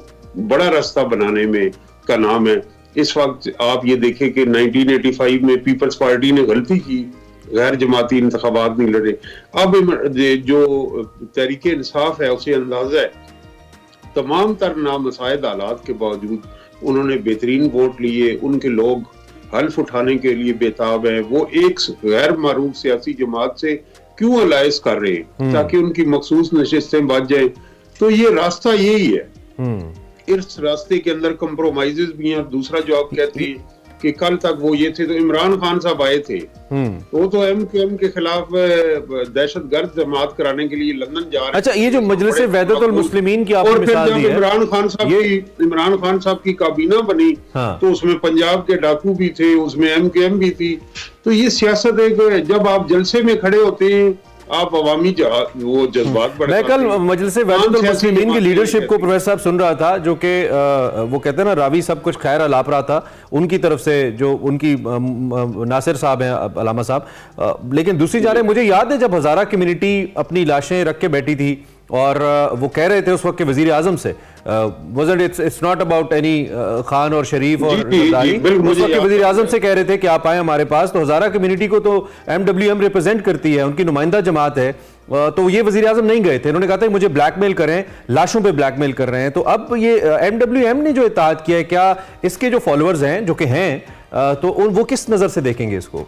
Speaker 4: बड़ा रास्ता बनाने में का नाम है। इस वक्त आप ये देखें कि 1985 में पीपल्स पार्टी ने गलती की, गैर जमाती इंतखाबात नहीं लड़े। अब जो तहरीके इंसाफ है उसे अंदाजा है तमाम तर नामसाइद हालात के बावजूद उन्होंने बेहतरीन वोट लिए, उनके लोग हल्फ उठाने के लिए बेताब है। वो एक गैर मारूफ सियासी जमात से क्यों अलायंस कर रहे हैं? ताकि उनकी मखसूस नशिस्तें बच जाए। तो ये रास्ता यही है। इस रास्ते के अंदर कंप्रोमाइजेस भी हैं। दूसरा जो आप कहते हैं कि कल तक वो ये थे, तो इमरान खान साहब आए थे, वो तो एमक्यूएम के खिलाफ दहशतगर्द जमात कराने के लिए लंदन जा रहे।
Speaker 1: अच्छा, ये जो मजलिस वहदतुल मुस्लिमीन की आपने मिसाल दी है,
Speaker 4: इमरान खान साहब की काबीना बनी, तो उसमें पंजाब के डाकू भी थे, उसमें एमक्यूएम भी थी। तो ये सियासत है, जब आप जलसे में खड़े होते हैं आप अवामी वो जज्बात बढ़ाते हैं।
Speaker 1: मैं कल मजलिस वहदतुल मुस्लिमीन की लीडरशिप को प्रोफेसर साहब सुन रहा था, जो कि वो कहते हैं ना रावी सब कुछ खैर अलाप रहा था उनकी तरफ से, जो उनकी नासिर साहब हैं, अलामा साहब। लेकिन दूसरी जाने मुझे याद है जब हज़ारा कम्युनिटी अपनी लाशें रख के बैठी थी और वो कह रहे थे उस वक्त के वजीर आजम से, it's not about any Khan और शरीफ और जरदारी, उस वक्त के वजीर आजम से कह रहे थे कि आप आए हमारे पास, तो हज़ारा कम्युनिटी को तो MWM रिप्रेजेंट करती है, उनकी नुमाइंदा जमात है, तो ये वजीर आजम नहीं गए थे, उन्होंने कहा था कि मुझे ब्लैकमेल करें, लाशों पे ब्लैकमेल कर रहे हैं। तो अब ये MWM ने जो इत्तेहाद किया है, क्या इसके जो फॉलोअर्स हैं जो कि हैं तो वो किस नज़र से देखेंगे इसको?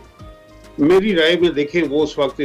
Speaker 4: मेरी राय में देखें, वो उस वक्त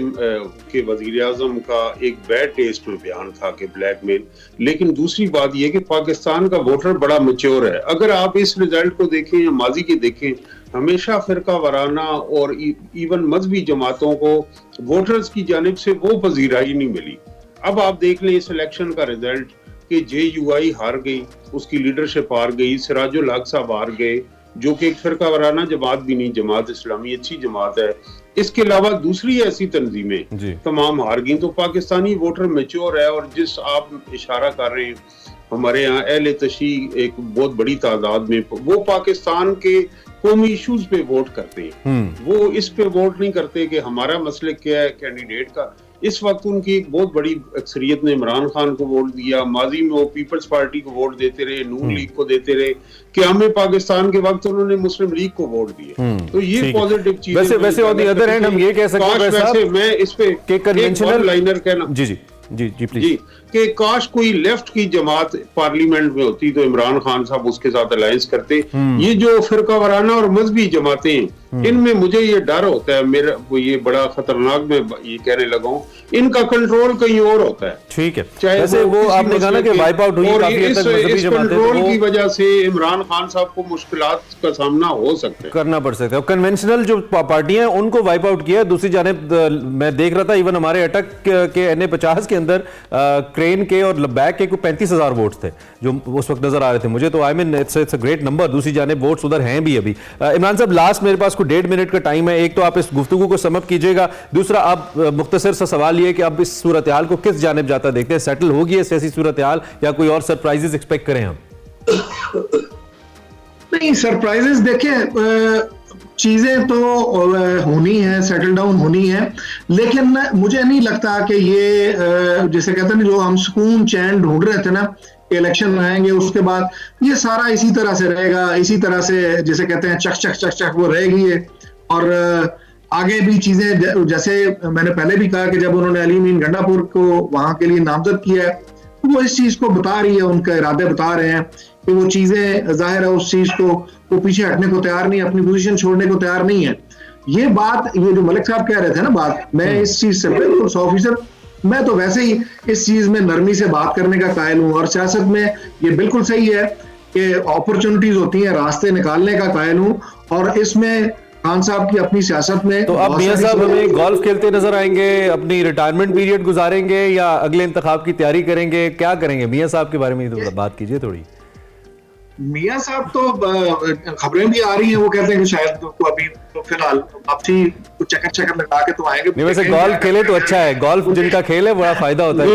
Speaker 4: के वजीर आजम का एक बैड टेस्ट में बयान था कि ब्लैकमेल, लेकिन दूसरी बात यह कि पाकिस्तान का वोटर बड़ा मैच्योर है। अगर आप इस रिजल्ट को देखें या माजी के देखें, हमेशा फिरका वाराना और इवन मजहबी जमातों को वोटर्स की जानिब से वो पजीराई नहीं मिली। अब आप देख लें इस इलेक्शन का रिजल्ट कि JUI हार गई, उसकी लीडरशिप हार गई, सिराजुल हक साहब हार गए, जो कि एक फिरका वाराना जमात भी नहीं, जमात इस्लामी अच्छी जमात है। इसके अलावा दूसरी ऐसी तंजीमें तमाम हार गई। तो पाकिस्तानी वोटर मैच्योर है, और जिस आप इशारा कर रहे हैं, हमारे यहाँ अहले तशी एक बहुत बड़ी तादाद में वो पाकिस्तान के कौमी इश्यूज पे वोट करते हैं, वो इस पे वोट नहीं करते कि हमारा मसले क्या है कैंडिडेट का। इस वक्त उनकी एक बहुत बड़ी अक्सरियत ने इमरान खान को वोट दिया, माजी में वो पीपल्स पार्टी को वोट देते रहे, नून लीग को देते रहे, क़याम पाकिस्तान के वक्त उन्होंने मुस्लिम लीग को वोट दिए। तो ये पॉजिटिव चीज है।
Speaker 1: वैसे ऑन द अदर हैंड हम ये कह सकते हैं,
Speaker 4: वैसे मैं इस पे कन्वेंशनल लाइनर कहना
Speaker 1: जी प्लीज,
Speaker 4: कि काश कोई लेफ्ट की जमात पार्लियामेंट में होती तो इमरान खान साहब उसके साथ अलायंस करते। ये जो फिरका वाराना और मजहबी जमातें हैं, इनमें मुझे ये डर होता है, मेरा वो ये बड़ा खतरनाक मैं ये कहने लगा हूँ, इनका कंट्रोल कहीं और होता है।
Speaker 1: ठीक है, चाहे वो आपने कहा ना कि वाइप आउट हुई, काफी हद तक मजहबी जमातें,
Speaker 4: कंट्रोल की वजह से इमरान खान साहब को मुश्किलात का सामना हो सकता है,
Speaker 1: करना पड़ सकता है। कन्वेंशनल जो पार्टियां हैं उनको वाइप आउट किया। दूसरी जानिब मैं देख रहा था इवन हमारे अटक के NA-50 के अंदर क्रेन के और लब्बैक के 35,000 वोट्स थे जो उस वक्त नजर आ रहे थे मुझे, तो I mean it's a great number. दूसरी जानिब वोट्स उधर हैं भी अभी। इमरान साहब, लास्ट मेरे पास कोई 1.5 मिनट का टाइम है, एक तो आप इस गुफ्तगू को समअप कीजिएगा, दूसरा आप मुख्तसर सा सवाल ये कि अब इस सूरत हाल को किस जानिब जाता देखते हैं, सेटल होगी है ऐसी सूरत हाल या कोई और सरप्राइजेस एक्सपेक्ट करें हम?
Speaker 3: नहीं, सरप्राइजेस देखें, चीजें तो होनी है, सेटल डाउन होनी है, लेकिन मुझे नहीं लगता कि ये जैसे कहते हैं जो हम सुकून चैन ढूंढ रहे थे ना, इलेक्शन आएंगे उसके बाद ये सारा इसी तरह से रहेगा, इसी तरह से जैसे कहते हैं चक चक चक चक वो रहेगी ये। और आगे भी चीजें, जैसे मैंने पहले भी कहा कि जब उन्होंने अली मीन गंडापुर को वहां के लिए नामजद किया है, वो इस चीज को बता रही है, उनके इरादे बता रहे हैं कि वो चीजें जाहिर है उस चीज को वो पीछे हटने को तैयार नहीं है, अपनी पोजीशन छोड़ने को तैयार नहीं है। ये बात, ये जो मलिक साहब कह रहे थे ना बात, मैं इस चीज से बिल्कुल 100%, मैं तो वैसे ही इस चीज में नरमी से बात करने का कायल हूँ, और सियासत में ये बिल्कुल सही है कि अपॉर्चुनिटीज होती हैं, रास्ते निकालने का कायल हूँ, और इसमें खान साहब की अपनी सियासत में।
Speaker 1: तो अब मियां साहब हमें गोल्फ खेलते नजर आएंगे, अपनी रिटायरमेंट पीरियड गुजारेंगे या अगले इंतखाब की तैयारी करेंगे, क्या करेंगे मियां साहब के बारे में तो बात कीजिए थोड़ी।
Speaker 3: मियां साहब तो खबरें भी आ रही हैं, वो कहते हैं कि शायद तो अभी तो फिलहाल आपसी कुछ चक्कर लगा के तो आएंगे।
Speaker 1: वैसे गोल्फ खेले तो अच्छा है, गोल्फ जिनका खेल है बड़ा फायदा होता है।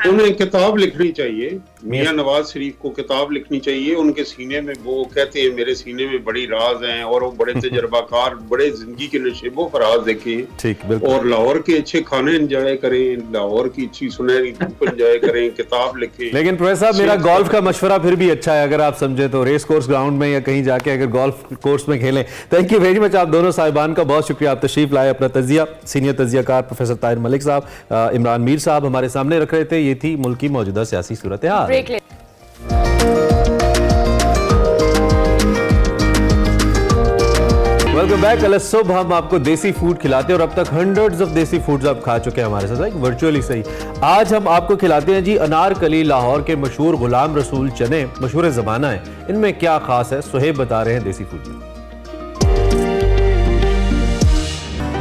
Speaker 4: उन्हें किताब लिखनी चाहिए, मियां नवाज शरीफ को किताब लिखनी चाहिए। उनके सीने में, वो कहते हैं मेरे सीने में बड़ी राज हैं, और वो बड़े तजर्बाकार, बड़े जिंदगी के नशेबो फराज देखे हैं।
Speaker 1: ठीक, बिल्कुल।
Speaker 4: और लाहौर के अच्छे खाने एंजॉय करें, लाहौर की अच्छी सुनहरी धूप एंजॉय करें, किताब लिखें।
Speaker 1: लेकिन प्रोफेसर साहब, मेरा गोल्फ का मशवरा फिर भी अच्छा है, अगर आप समझे तो रेस कोर्स ग्राउंड में या कहीं जाके अगर गोल्फ कोर्स में खेलें। थैंक यू वेरी मच, आप दोनों साहिबान का बहुत शुक्रिया, आप तशरीफ लाए, अपना तजिया सीनियर तजियाकार प्रोफेसर ताहिर मलिक साहब, इमरान मीर साहब हमारे सामने रख रहे थे। ये थी मुल्क की मौजूदा सियासी सूरत हाल। Welcome back. कल सुबह हम आपको देसी फूड खिलाते हैं और अब तक हंड्रेड्स ऑफ देसी फूड्स आप खा चुके हैं हमारे साथ, लाइक वर्चुअली सही। आज हम आपको खिलाते हैं जी अनारकली, लाहौर के मशहूर गुलाम रसूल चने, मशहूर ज़माना है। इनमें क्या खास है, सुहेब बता रहे हैं देसी फूड में।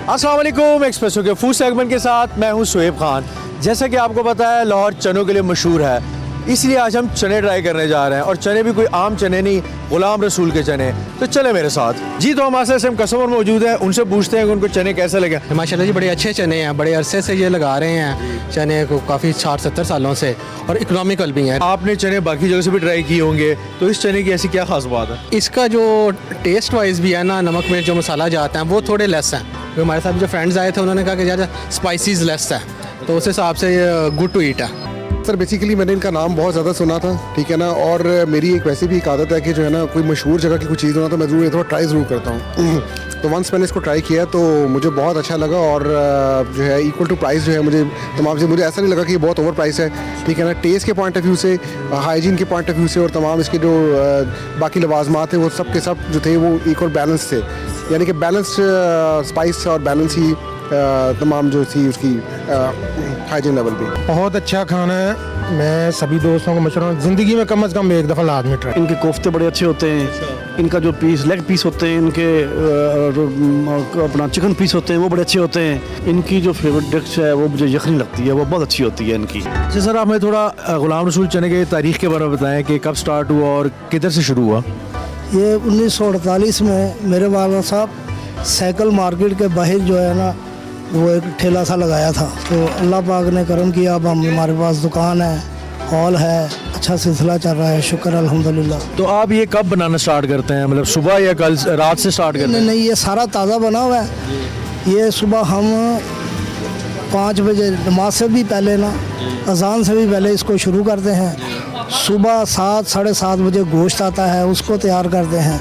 Speaker 5: अस्सलाम वालेकुम, एक्सप्रेसो के फूड सेगमेंट के साथ मैं हूं सुहेब खान। जैसा कि आपको पता है लाहौर चनों के लिए मशहूर है, इसलिए आज हम चने ट्राई करने जा रहे हैं, और चने भी कोई आम चने नहीं, गुलाम रसूल के चने। तो चले मेरे साथ जी। तो हमारे साथ कस्टमर मौजूद हैं, उनसे पूछते हैं कि उनको चने कैसे लगे।
Speaker 6: माशाल्लाह जी, बड़े अच्छे चने हैं, बड़े अरसे से ये लगा रहे हैं चने को, काफ़ी 60-70 सालों से, और इकोनॉमिकल भी हैं।
Speaker 5: आपने चने बाकी जगह से भी ट्राई किए होंगे, तो इस चने की ऐसी क्या खास बात है?
Speaker 6: इसका जो टेस्ट वाइज भी है ना, नमक में जो मसाला जाता है वो थोड़े लेस हैं। तो हमारे साथ जो फ्रेंड्स आए थे उन्होंने कहा कि ज़्यादा स्पाइसीज लेस है, तो उस हिसाब से गुड टू ईट है।
Speaker 7: सर बेसिकली मैंने इनका नाम बहुत ज़्यादा सुना था, ठीक है ना, और मेरी एक वैसे भी एक आदत है कि जो है ना कोई मशहूर जगह की कोई चीज़ हो ना तो मैं ज़रूर ये थोड़ा ट्राई ज़रूर करता हूँ। तो वंस मैंने इसको ट्राई किया तो मुझे बहुत अच्छा लगा और जो है इक्वल टू प्राइस जो है मुझे तमाम से मुझे ऐसा नहीं लगा कि ये बहुत ओवर प्राइस है, ठीक है ना। टेस्ट के पॉइंट ऑफ व्यू से, हाइजीन के पॉइंट ऑफ व्यू से और तमाम इसके जो बाकी लवाजमात थे वो सब के सब जो थे वो इक्वल बैलेंस थे, यानी कि बैलेंस स्पाइस और बैलेंस ही तमाम जो थी उसकी हाइजीन लेवल पे।
Speaker 8: बहुत अच्छा खाना है, मैं सभी दोस्तों को मशवरा ज़िंदगी में कम से कम एक दफ़ा लाजमी ट्राई।
Speaker 9: इनके कोफ्ते बड़े अच्छे होते हैं, इनका जो लेग पीस होते हैं, इनके अपना चिकन पीस होते हैं वो बड़े अच्छे होते हैं। इनकी जो फेवरेट डिश है वो मुझे यखनी लगती है, वो बहुत अच्छी होती है इनकी।
Speaker 5: जी सर, आप हमें थोड़ा गुलाम रसूल चने के तारीख़ के बारे में बताएं कि कब स्टार्ट हुआ और किधर से शुरू हुआ।
Speaker 10: ये 1948 में मेरे वाला साहब साइकिल मार्केट के बाहर जो है ना वो एक ठेला सा लगाया था, तो अल्लाह पाक ने करम किया, अब हमारे पास दुकान है, हॉल है, अच्छा सिलसिला चल रहा है, शुक्र अल्हम्दुलिल्लाह।
Speaker 5: तो आप ये कब बनाना स्टार्ट करते हैं, मतलब सुबह या कल रात से स्टार्ट करते हैं?
Speaker 10: नहीं, ये सारा ताज़ा बना हुआ है। ये सुबह हम 5 बजे नमाज से भी पहले ना, अजान से भी पहले इसको शुरू करते हैं। सुबह 7 साढ़े 7 बजे गोश्त आता है, उसको तैयार करते हैं,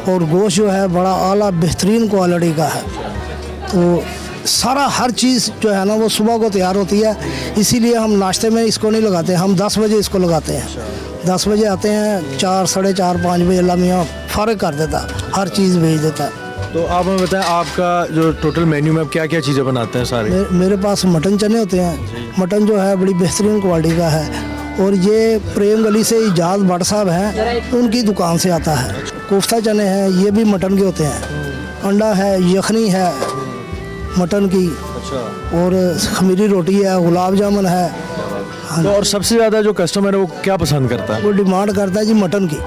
Speaker 10: और गोश्त जो है बड़ा आला बेहतरीन क्वालिटी का है। तो सारा हर चीज़ जो है ना वो सुबह को तैयार होती है, इसीलिए हम नाश्ते में इसको नहीं लगाते, हम 10 बजे इसको लगाते हैं। 10 बजे आते हैं, 4 साढ़े 4 5 बजे अल्लाह मियाँ फ़र्क कर देता, हर चीज़ भेज देता है।
Speaker 5: तो आप हमें बताएं आपका जो टोटल मेन्यू में क्या क्या चीज़ें बनाते हैं सारे?
Speaker 10: मेरे पास मटन चने होते हैं, मटन जो है बड़ी बेहतरीन क्वालिटी का है, और ये प्रेम गली से इजाज़ भट्ट साहब हैं, उनकी दुकान से आता है। कोफ्ता चने हैं, ये भी मटन के होते हैं। अंडा है, यखनी है मटन की, और खमीरी रोटी है, गुलाब जामुन है।
Speaker 5: तो और सबसे ज़्यादा जो कस्टमर है वो क्या पसंद करता है?
Speaker 10: वो डिमांड करता है जी मटन की,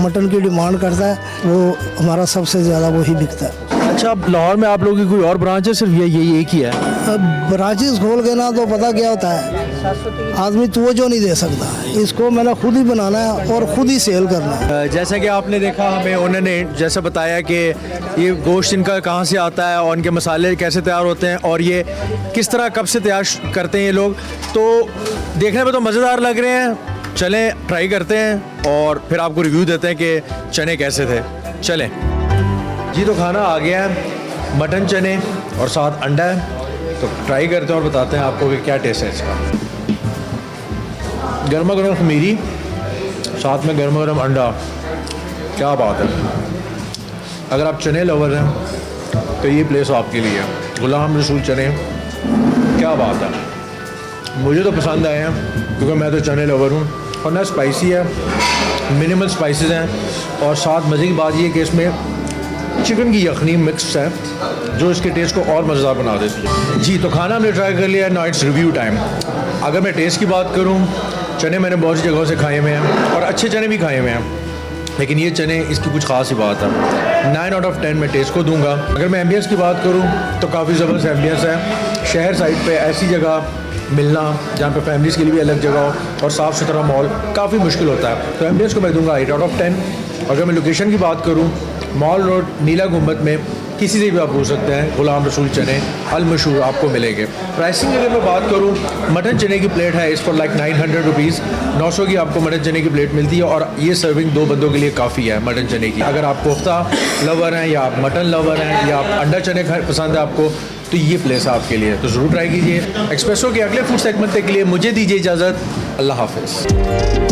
Speaker 10: मटन की डिमांड करता है, वो हमारा सबसे ज़्यादा वही बिकता है।
Speaker 5: अच्छा, अब लाहौर में आप लोगों की कोई और ब्रांच है, सिर्फ ये एक ही है?
Speaker 10: अब ब्रांचेस खोल के ना तो पता क्या होता है, आदमी तवज्जो नहीं दे सकता। इसको मैंने खुद ही बनाना है और खुद ही सेल करना है।
Speaker 5: जैसा कि आपने देखा, हमें उन्होंने जैसा बताया कि ये गोश्त इनका कहाँ से आता है और इनके मसाले कैसे तैयार होते हैं और ये किस तरह कब से तैयार करते हैं ये लोग, तो देखने में तो मज़ेदार लग रहे हैं। चलें ट्राई करते हैं और फिर आपको रिव्यू देते हैं कि चने कैसे थे। चलें जी। तो खाना आ गया है, मटन चने और साथ अंडा है, तो ट्राई करते हैं और बताते हैं आपको कि क्या टेस्ट है इसका। गर्मा गर्म खमीरी, साथ में गर्मा गर्म अंडा, क्या बात है। अगर आप चने लवर हैं तो ये प्लेस आपके लिए है। गुलाम रसूल चने, क्या बात है, मुझे तो पसंद आए हैं क्योंकि मैं तो चने लवर हूँ। और ना स्पाइसी है, मिनिमल स्पाइसेस हैं, और साथ मज़े की बात ये कि इसमें चिकन की यखनी मिक्स है जो इसके टेस्ट को और मज़ेदार बना देती है। जी, तो खाना हमने ट्राई कर लिया, नाइट्स रिव्यू टाइम। अगर मैं टेस्ट की बात करूँ, चने मैंने बहुत सी जगहों से खाए हुए हैं और अच्छे चने भी खाए हुए हैं, लेकिन ये चने इसकी कुछ ख़ास ही बात है। 9 आउट ऑफ 10 मैं टेस्ट को दूंगा। अगर मैं एम्बियंस की बात करूँ तो काफ़ी ज़बरदस्त एम्बियंस है। शहर साइड पे ऐसी जगह मिलना जहाँ पे फैमिलीज़ के लिए भी अलग जगह हो और साफ़ सुथरा मॉल काफ़ी मुश्किल होता है, तो एम्बियंस को मैं दूंगा 8 आउट ऑफ 10। अगर मैं लोकेशन की बात करूँ, मॉल रोड नीला गुम्बद में किसी से भी आप पूछ सकते हैं, गुलाम रसूल चने अल मशहूर आपको मिलेंगे। प्राइसिंग की अगर मैं बात करूँ, मटन चने की प्लेट है इस पर लाइक 900 रुपीज़, 900 की आपको मटन चने की प्लेट मिलती है, और ये सर्विंग 2 बंदों के लिए काफ़ी है मटन चने की। अगर आप कोफ्ता लवर हैं या आप मटन लवर हैं या आप अंडा चने पसंद है आपको, तो ये प्लेस है आपके लिए, तो ज़रूर ट्राई कीजिए। एक्सप्रेसो के अगले फूड सेगमेंट के लिए मुझे दीजिए इजाज़त। अल्लाह हाफ़िज़।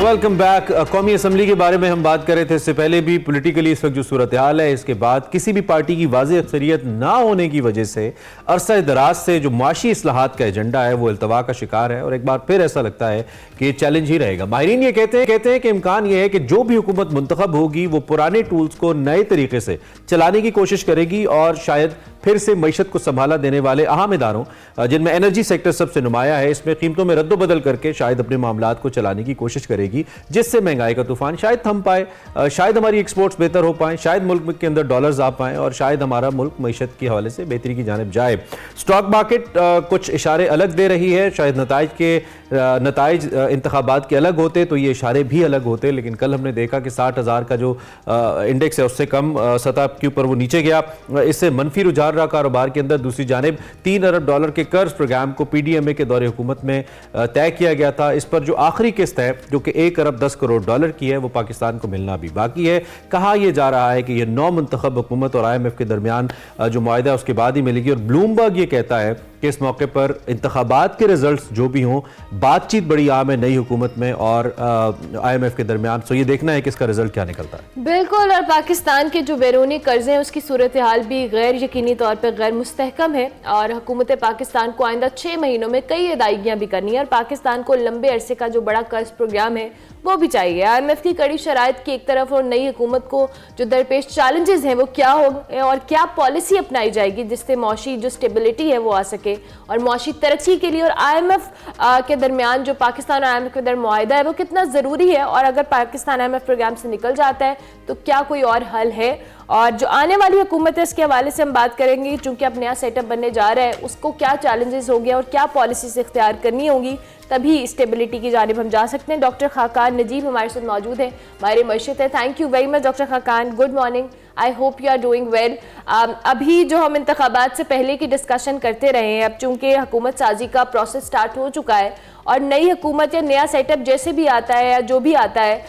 Speaker 1: Welcome back. कौमी असम्बली के बारे में हम बात कर रहे थे इससे पहले भी। पॉलिटिकली इस वक्त जो सूरत हाल है, इसके बाद किसी भी पार्टी की वाज़ेह अक्सरियत ना होने की वजह से अरसा दराज से जो माशी इस्लाहात का एजेंडा है वो अल्तवा का शिकार है, और एक बार फिर ऐसा लगता है कि ये चैलेंज ही रहेगा। माहिरीन ये कहते हैं कि इम्कान ये है कि जो भी हुकूमत मुंतखब होगी वो पुराने टूल्स को नए तरीके से चलाने की कोशिश करेगी, और शायद फिर से मईशत को संभाला देने वाले अहम इदारों जिनमें एनर्जी सेक्टर सबसे नुमाया है, इसमें कीमतों में रद्दोबदल करके शायद अपने मामलात को चलाने की कोशिश करेगी, जिससे महंगाई का तूफान शायद थम पाए, शायद हमारी एक्सपोर्ट्स बेहतर हो पाए, शायद मुल्क के अंदर डॉलर्स आ पाएँ, और शायद हमारा मुल्क मईशत के हवाले से बेहतरी की जानिब जाए। स्टॉक मार्केट कुछ इशारे अलग दे रही है। शायद नताइज इंतखाबात के अलग होते तो ये इशारे भी अलग होते, लेकिन कल हमने देखा कि 60,000 का जो इंडेक्स है उससे कम सतह के ऊपर वो नीचे गया। इससे मनफी रुझान बरकरार रहा कारोबार के अंदर। दूसरी जानिब $3 अरब के कर्ज प्रोग्राम को PDMA के दौरे हुकूमत में तय किया गया था। इस पर जो आखिरी किस्त है जो कि $1 अरब 10 करोड़ की है वो पाकिस्तान को मिलना भी बाकी है। कहा यह जा रहा है कि यह नौ मुंतखब हुकूमत और IMF के दरमियान जो मुआहिदा है उसके बाद ही मिलेगी। और ब्लूमबर्ग ये कहता है कि इस मौके पर इंतखाबात के रिजल्ट्स जो भी हों, बातचीत बड़ी आम है नई हुकूमत में और IMF के दरमियान। सो ये देखना है कि इसका रिजल्ट क्या निकलता है।
Speaker 2: बिल्कुल, और पाकिस्तान के जो बैरूनी कर्जे हैं उसकी सूरत हाल भी गैर यकीनी तौर पर गैर मुस्तहकम है और हुकूमत पाकिस्तान को आइंदा 6 महीनों में कई अदायगियाँ भी करनी है और पाकिस्तान को लंबे अरसे का जो बड़ा कर्ज प्रोग्राम है वो भी चाहिए। IMF की कड़ी शराइत की एक तरफ और नई हुकूमत को जो दरपेश चैलेंजेस हैं वो क्या होंगे और क्या पॉलिसी अपनाई जाएगी जिससे मौशी जो स्टेबिलिटी है वो आ सके और मौशी तरक्की के लिए और IMF के दरमियान जो पाकिस्तान और IMF के दरमियान मुआहिदा है वो कितना ज़रूरी है और अगर पाकिस्तान IMF प्रोग्राम से निकल जाता है तो क्या कोई और हल है। और जो आने वाली हुकूमत है इसके हवाले से हम बात करेंगे चूँकि अब नया सेटअप बनने जा रहा है उसको क्या चैलेंजेस होंगे और क्या पॉलिसी से इख्तियार करनी होगी तभी स्टेबिलिटी की जानिब हम जा सकते हैं। डॉक्टर खाकान नजीब हमारे साथ मौजूद है, हमारे मर्शिद है। Thank you very much doctor Khaqan, good morning, I hope you are doing well. अभी जो हम इंतखाबात से पहले की डिस्कशन करते रहे हैं, अब चूँकि हुकूमत साजी का प्रोसेस स्टार्ट हो चुका है और नई हुकूमत या नया सेटअप जैसे भी आता है या जो भी आता है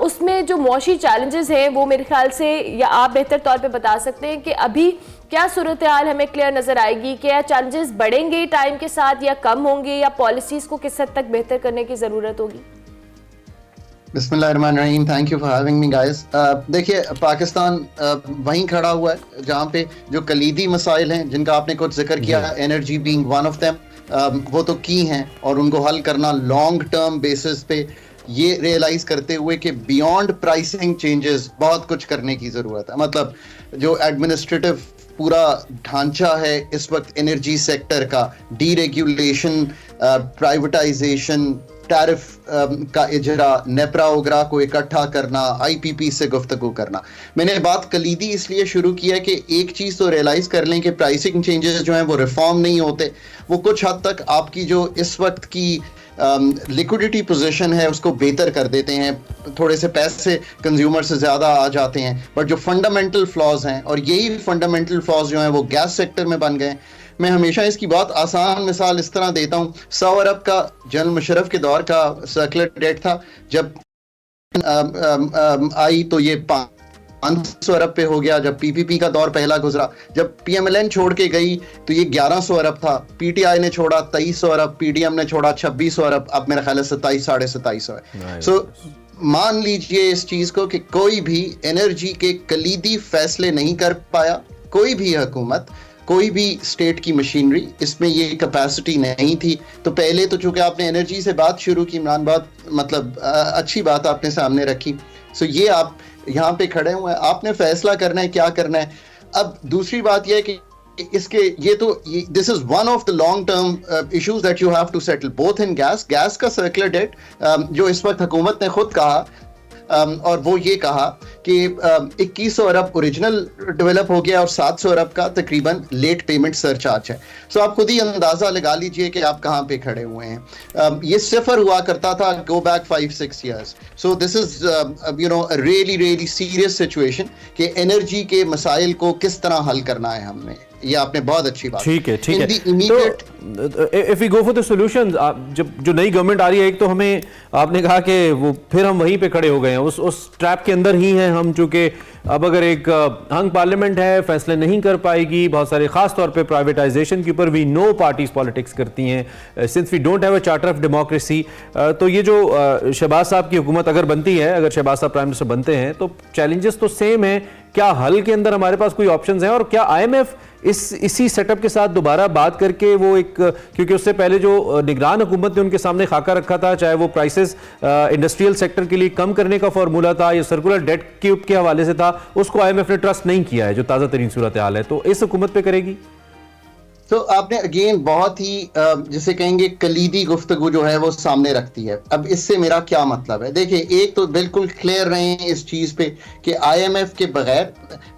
Speaker 2: उसमें जो मौशी चैलेंजेस हैं वो मेरे ख्याल से या आप बेहतर तौर पे बता सकते हैं कि अभी क्या सूरत हाल हमें क्लियर नज़र आएगी, क्या चैलेंजेस बढ़ेंगे टाइम के साथ या कम होंगे या पॉलिसीज़ को किस हद तक बेहतर करने की ज़रूरत होगी।
Speaker 11: बिस्मिल्लाहिर्रहमानिर्रहीम, thank you for having me guys. देखिए पाकिस्तान वहीं खड़ा हुआ है जहाँ पे जो कलीदी मसाइल हैं जिनका आपने कुछ जिक्र किया, energy being one of them, वो तो की हैं और उनको हल करना लॉन्ग टर्म बेसिस पे, ये रियलाइज करते हुए कि बियॉन्ड प्राइसिंग चेंजेस बहुत कुछ करने की ज़रूरत है। मतलब जो एडमिनिस्ट्रेटिव पूरा ढांचा है इस वक्त एनर्जी सेक्टर का, डीरेगुलेशन, प्राइवेटाइजेशन, टैरिफ का इजरा, नेपरा वगैरह को इकट्ठा करना, IPP से गुफ्तगू करना। मैंने बात कलीदी इसलिए शुरू की है कि एक चीज़ तो रियलाइज़ कर लें कि प्राइसिंग चेंजेस जो हैं वो रिफॉर्म नहीं होते, वो कुछ हद तक आपकी जो इस वक्त की लिक्विडिटी पोजीशन है उसको बेहतर कर देते हैं, थोड़े से पैसे कंज्यूमर से ज़्यादा आ जाते हैं, बट जो फंडामेंटल फ्लॉज हैं और यही फंडामेंटल फ्लॉज जो हैं वो गैस सेक्टर में बन गए। मैं हमेशा इसकी बहुत आसान मिसाल इस तरह देता हूँ, 100 अरब का जनरल मुशर्रफ के दौर का सर्कुलर डेट था, जब आई तो ये 500 अरब पे हो गया। जब PPP का दौर पहला गुजरा, जब PMLN छोड़ के गई तो ये 1100 अरब था, PTI ने छोड़ा 2300 अरब, PDM ने छोड़ा 2600 अरब, अब मेरा ख्याल है 27-2750 है। सो मान लीजिए इस चीज को कि कोई भी एनर्जी के कलीदी फैसले नहीं कर पाया, कोई भी हुकूमत, कोई भी स्टेट की मशीनरी, इसमें ये कैपेसिटी नहीं थी। तो पहले तो चूंकि आपने एनर्जी से बात शुरू की इमरान, बात मतलब अच्छी बात आपने सामने रखी। सो ये आप यहाँ पे खड़े हुए हैं, आपने फैसला करना है क्या करना है। अब दूसरी बात यह है कि इसके ये तो this is one of the long term issues that you have to settle both in gas का सर्कुलर डेट जो इस वक्त हुकूमत ने खुद कहा और वो ये कहा कि 2100 अरब ओरिजिनल डेवलप हो गया और 700 अरब का तकरीबन लेट पेमेंट सरचार्ज है। सो आप खुद ही अंदाज़ा लगा लीजिए कि आप कहाँ पे खड़े हुए हैं। ये सिफर हुआ करता था go back 5-6 years. So this is you know really serious situation कि एनर्जी के मसाइल को किस तरह हल करना है हमने। ये आपने बहुत अच्छी बात,
Speaker 1: ठीक है। तो if we go for the solutions, जब जो नई गवर्नमेंट आ रही है, एक तो हमें आपने कहा कि वो फिर हम वहीं पे खड़े हो गए हैं, उस ट्रैप के अंदर ही हैं हम, चूंकि अब अगर एक हंग पार्लियामेंट है, फैसले नहीं कर पाएगी, बहुत सारे खास तौर पे प्राइवेटाइजेशन के ऊपर भी नो पार्टीज पॉलिटिक्स करती हैं, since we don't have a charter of democracy. तो ये जो शहबाज साहब की हुकूमत अगर बनती है, अगर शहबाज साहब प्राइम मिनिस्टर बनते हैं, तो चैलेंजेस तो सेम है। क्या हल के अंदर हमारे पास कोई ऑप्शंस हैं और क्या IMF इसी सेटअप के साथ दोबारा बात करके वो एक, क्योंकि उससे पहले जो निगरान हुकूमत ने उनके सामने खाका रखा था, चाहे वो प्राइसेस इंडस्ट्रियल सेक्टर के लिए कम करने का फॉर्मूला था या सर्कुलर डेट के हवाले से था, उसको IMF ने ट्रस्ट नहीं किया है, जो ताज़ा तरीन सूरत हाल है। तो इस हुकूमत पे करेगी?
Speaker 11: तो आपने अगेन बहुत ही जिसे कहेंगे कलीदी गुफ्तगू जो है वो सामने रखती है। अब इससे मेरा क्या मतलब है, देखिए एक तो बिल्कुल क्लियर रहे इस चीज़ पे कि IMF के बगैर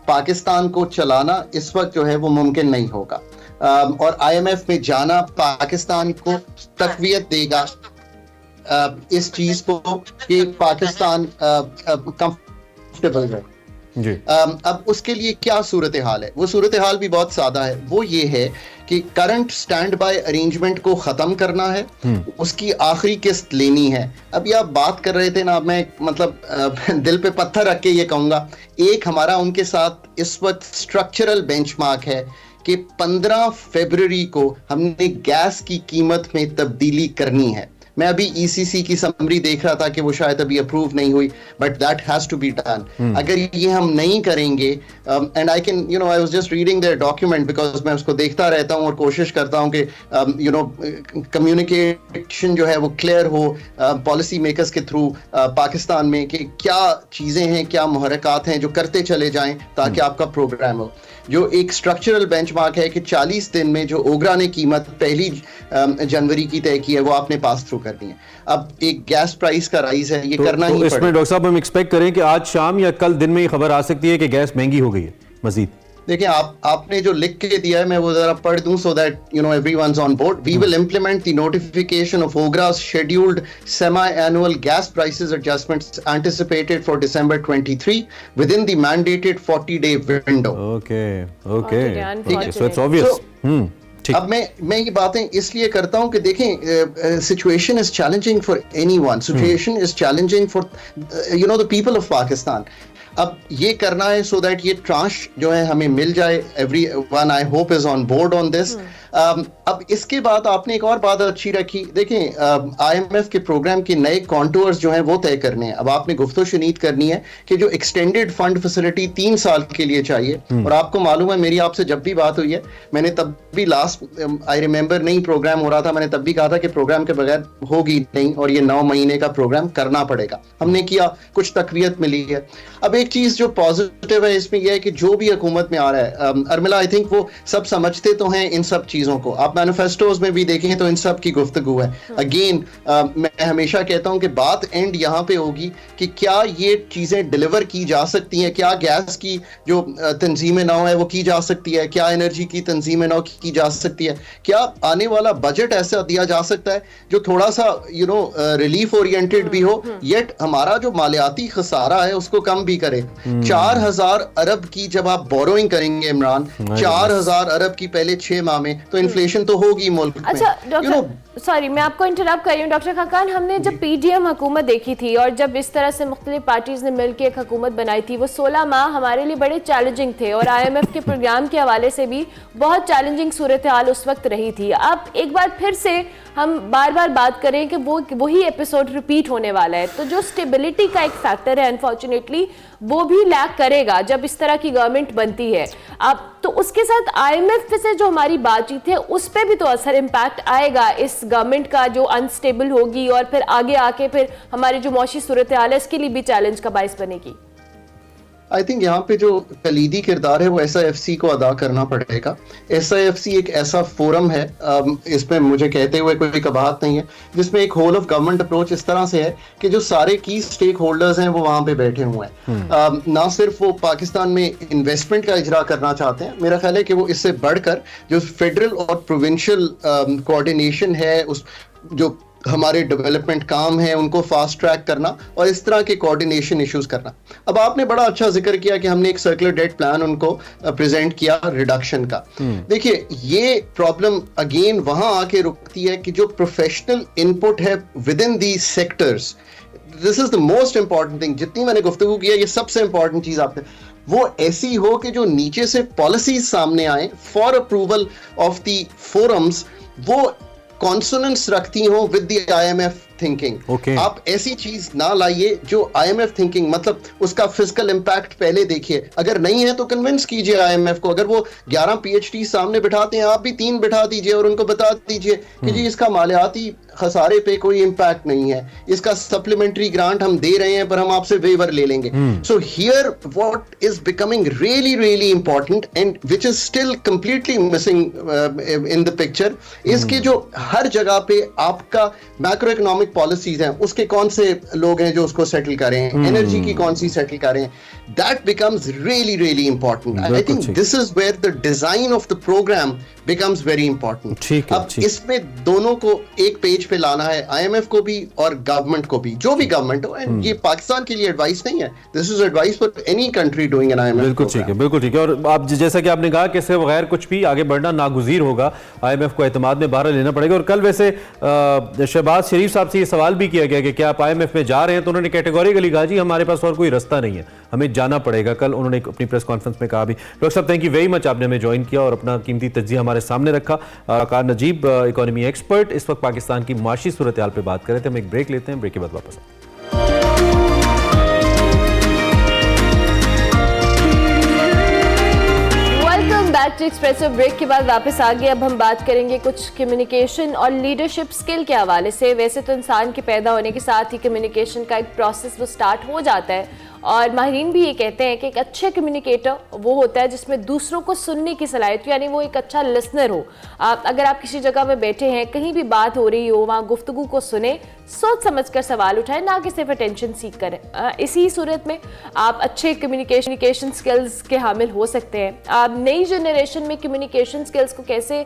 Speaker 11: पाकिस्तान को चलाना इस वक्त जो है वो मुमकिन नहीं होगा, और IMF में जाना पाकिस्तान को तक़वियत देगा इस चीज़ को कि पाकिस्तान कंफर्टेबल रहे। अब उसके लिए क्या सूरत हाल है? वो सूरत हाल भी बहुत सादा है। वो ये है कि करंट स्टैंड बाय अरेंजमेंट को ख़त्म करना है, उसकी आखिरी किस्त लेनी है। अभी आप बात कर रहे थे ना, मैं मतलब दिल पे पत्थर रख के ये कहूँगा, एक हमारा उनके साथ इस वक्त स्ट्रक्चरल बेंचमार्क है कि 15 फरवरी को हमने गैस की कीमत में तब्दीली करनी है। मैं अभी ECC की समरी देख रहा था कि वो शायद अभी अप्रूव नहीं हुई, but that has to be done. अगर ये हम नहीं करेंगे, and I can I was just reading their document because मैं उसको देखता रहता हूँ और कोशिश करता हूँ कि कम्युनिकेशन जो है वो क्लियर हो पॉलिसी मेकर्स के थ्रू पाकिस्तान में, कि क्या चीज़ें हैं, क्या मुहरकात हैं जो करते चले जाएं ताकि आपका प्रोग्राम हो। जो एक स्ट्रक्चरल बेंचमार्क है कि 40 दिन में जो ओगरा ने कीमत 1 जनवरी की तय की है वो आपने पास थ्रू करनी है। अब एक गैस प्राइस का राइज है, ये करना ही पड़ेगा।
Speaker 1: इसमें डॉक्टर साहब हम एक्सपेक्ट करें कि आज शाम या कल दिन में ये खबर आ सकती है कि गैस महंगी हो गई है मजीद?
Speaker 11: देखिए, आपने जो लिख के दिया है मैं वो जरा पढ़ दूं so that everyone's on board. We will implement the notification of OGRA's scheduled semi-annual gas prices adjustments anticipated for December 23 within the mandated 40-day window.
Speaker 1: Okay.
Speaker 2: So
Speaker 1: it's obvious.
Speaker 11: अब मैं ये बातें इसलिए करता हूं कि देखें, situation is challenging for anyone, situation is challenging for the people of Pakistan. अब ये करना है सो दैट ये ट्रांश जो है हमें मिल जाए। Everyone I hope is on board on this. अब इसके बाद आपने एक और बात अच्छी रखी, देखें IMF के प्रोग्राम के नए कॉन्टूर्स जो हैं वो तय करने हैं। अब आपने गुफ्तो शुनीद करनी है कि जो एक्सटेंडेड फंड फैसिलिटी 3 साल के लिए चाहिए, और आपको मालूम है मेरी आपसे जब भी बात हुई है, मैंने तब भी लास्ट आई रिमेंबर नहीं प्रोग्राम हो रहा था, मैंने तब भी कहा था कि प्रोग्राम के बगैर होगी नहीं और ये 9 महीने का प्रोग्राम करना पड़ेगा। हमने किया, कुछ तकवीत मिली है। अब एक चीज जो पॉजिटिव है इसमें यह है कि जो भी हुकूमत में आ रहा है, अर्मिला आई थिंक वो सब समझते तो हैं इन सब चीजों को। आप मैनिफेस्टोज में भी देखें तो इन सब की गुफ्तगू है। अगेन मैं हमेशा कहता हूं कि बात एंड यहां पे होगी कि क्या ये चीजें डिलीवर की जा सकती हैं, क्या गैस की जो तंजीम नौ है वो की जा सकती है, क्या एनर्जी की तंजीम नौ की जा सकती है, क्या आने वाला बजट ऐसा दिया जा सकता है जो थोड़ा सा रिलीफ ओरिएंटेड भी हो, येट हमारा जो मालियाती खसारा है उसको कम भी करे। 4000 अरब की जब आप बोरोइंग करेंगे इमरान, 4000 अरब की पहले 6 माह में, तो इन्फ्लेशन तो होगी मुल्क में।
Speaker 2: अच्छा डॉक्टर, सॉरी मैं आपको इंटरप्ट कर रही हूँ डॉक्टर खाकान, हमने जब PDM हुकूमत देखी थी और जब इस तरह से मुख्तलिफ पार्टीज ने मिलकर एक हुकूमत बनाई थी, वो 16 माह हमारे लिए बड़े चैलेंजिंग थे और IMF के प्रोग्राम के हवाले से भी बहुत चैलेंजिंग सूरत हाल उस वक्त रही थी। अब एक बार फिर से हम बार बार बात करें कि वही एपिसोड रिपीट होने वाला है, तो जो स्टेबिलिटी का एक फैक्टर है अनफॉर्चुनेटली वो भी लैक करेगा जब इस तरह की गवर्नमेंट बनती है। अब तो उसके साथ IMF से जो हमारी बातचीत है उस पर भी तो असर इम्पैक्ट आएगा इस गवर्नमेंट का, जो अनस्टेबल होगी और फिर आगे आके फिर हमारी जो मौशी सूरत हाल है इसके लिए भी चैलेंज का बाइस बनेगी।
Speaker 11: आई थिंक यहाँ पे जो कलीदी किरदार है वो SIFC को अदा करना पड़ेगा। SIFC एक ऐसा फोरम है, इसमें मुझे कहते हुए कोई कबाहत नहीं है, जिसमें एक होल ऑफ गवर्नमेंट अप्रोच इस तरह से है कि जो सारे की स्टेक होल्डर्स हैं वो वहाँ पे बैठे हुए हैं। ना सिर्फ वो पाकिस्तान में इन्वेस्टमेंट का इजरा करना चाहते हैं, मेरा ख्याल है कि वो इससे बढ़कर जो फेडरल और प्रोविंशियल कोऑर्डिनेशन है, उस जो हमारे डेवलपमेंट काम है उनको फास्ट ट्रैक करना और इस तरह के कोऑर्डिनेशन इश्यूज करना। अब आपने बड़ा अच्छा जिक्र किया कि हमने एक सर्कुलर डेट प्लान उनको प्रेजेंट किया रिडक्शन का। देखिए, ये प्रॉब्लम अगेन वहां आके रुकती है कि जो प्रोफेशनल इनपुट है with in the sectors, this is the most important thing. जितनी मैंने गुफ्तगू की है ये सबसे इंपॉर्टेंट चीज आपने वो ऐसी हो कि जो नीचे से पॉलिसीज सामने आए for approval of the forums, वो कॉन्सोनेंस रखती हो विद द IMF थिंकिंग। आप ऐसी चीज ना लाइए जो IMF थिंकिंग, मतलब उसका फिजिकल इंपैक्ट पहले देखिए। अगर नहीं है तो कन्विंस कीजिए IMF को। अगर वो 11 PhD सामने बिठाते हैं, आप भी 3 बिठा दीजिए और उनको बता दीजिए कि जी इसका मालियाती खसारे पे कोई इंपैक्ट नहीं है, इसका सप्लीमेंट्री ग्रांट हम दे रहे हैं पर हम आपसे वेवर ले लेंगे। So here what is becoming really really important and which is still completely missing in the picture, इसके जो हर जगह पे आपका मैक्रो इकोनॉमिक इकोनॉमिक पॉलिसीज हैं उसके कौन से लोग हैं जो उसको सेटल करें, एनर्जी की कौन सी सेटल करें, that becomes really really important. I think this is where the design of the programme becomes very important. अब इसमें दोनों को एक पेज पे लाना है, IMF को भी और गवर्नमेंट को भी, जो भी गवर्नमेंट हो। एंड ये पाकिस्तान के लिए एडवाइस नहीं है, this is advice for any country doing an IMF।
Speaker 1: बिल्कुल ठीक है, बिल्कुल ठीक है। और आप जैसा कि आपने कहा कि इससे बगैर कुछ भी आगे बढ़ना नागुज़ीर होगा, IMF को एतमाद में बाहर लेना पड़ेगा। और कल वैसे शहबाज शरीफ साहब से ये सवाल भी किया गया कि क्या आप IMF में जा रहे हैं, तो उन्होंने कैटेगोरिकली कहा जी हमारे पास और कोई रास्ता नहीं है, हमें जाना पड़ेगा। कल उन्होंने अपनी प्रेस कॉन्फ्रेंस में कहा भी। डॉक्टर साहब थैंक यू वेरी मच, आपने हमें ज्वाइन किया और अपना कीमती तज्जिया हमारे सामने रखा। आकार नजीब इकोनॉमी एक्सपर्ट इस वक्त पाकिस्तान की माशी सूरत हाल पे बात कर रहे थे। हम एक ब्रेक लेते हैं, ब्रेक के बाद वापस
Speaker 2: बैक टू एक्सप्रेसो। ब्रेक के बाद वापस आ गए। अब हम बात करेंगे कुछ कम्युनिकेशन और लीडरशिप स्किल के हवाले से। वैसे तो इंसान के पैदा होने के साथ ही कम्युनिकेशन का एक प्रोसेस वो स्टार्ट हो जाता है, और माहिरीन भी ये कहते हैं कि एक अच्छे कम्युनिकेटर वो होता है जिसमें दूसरों को सुनने की सलाहियत, यानी वो एक अच्छा लिसनर हो। अगर आप किसी जगह में बैठे हैं, कहीं भी बात हो रही हो, वहाँ गुफ्तगू को सुने, सोच समझ कर सवाल उठाएं, ना कि सिर्फ अटेंशन सीख करें। इसी सूरत में आप अच्छे कम्युनिकेशन स्किल्स के हामिल हो सकते हैं। आप नई जनरेशन में कम्युनिकेशन स्किल्स को कैसे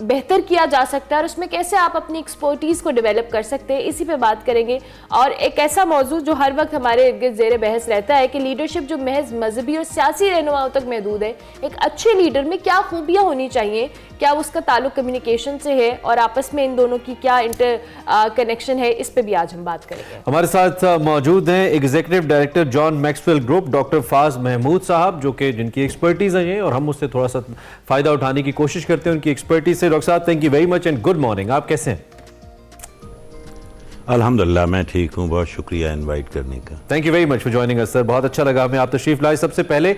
Speaker 2: बेहतर किया जा सकता है और उसमें कैसे आप अपनी एक्सपर्टीज़ को डेवलप कर सकते हैं, इसी पे बात करेंगे। और एक ऐसा मौजूद जो हर वक्त हमारे इर्द गिर्द बहस रहता है कि लीडरशिप जो महज मजहबी और सियासी रहनुमाओं तक महदूद है, एक अच्छे लीडर में क्या खूबियां होनी चाहिए, क्या उसका ताल्लुक कम्युनिकेशन से है और आपस में इन दोनों की क्या इंटर कनेक्शन है, इस पे भी आज हम बात करेंगे।
Speaker 1: हमारे साथ मौजूद हैं executive director John Maxwell group doctor Faaz Mahmood साहब, जो कि जिनकी एक्सपर्टीज है और हम उससे थोड़ा सा फायदा उठाने की कोशिश करते हैं उनकी एक्सपर्टीज से। डॉक्टर साहब thank you very much and good morning, आप कैसे हैं?
Speaker 12: अल्हम्दुलिल्लाह मैं ठीक हूँ, बहुत शुक्रिया इनवाइट करने का।
Speaker 1: Thank you very much for joining us sir, बहुत अच्छा लगा हमें आप तशरीफ लाए। सबसे पहले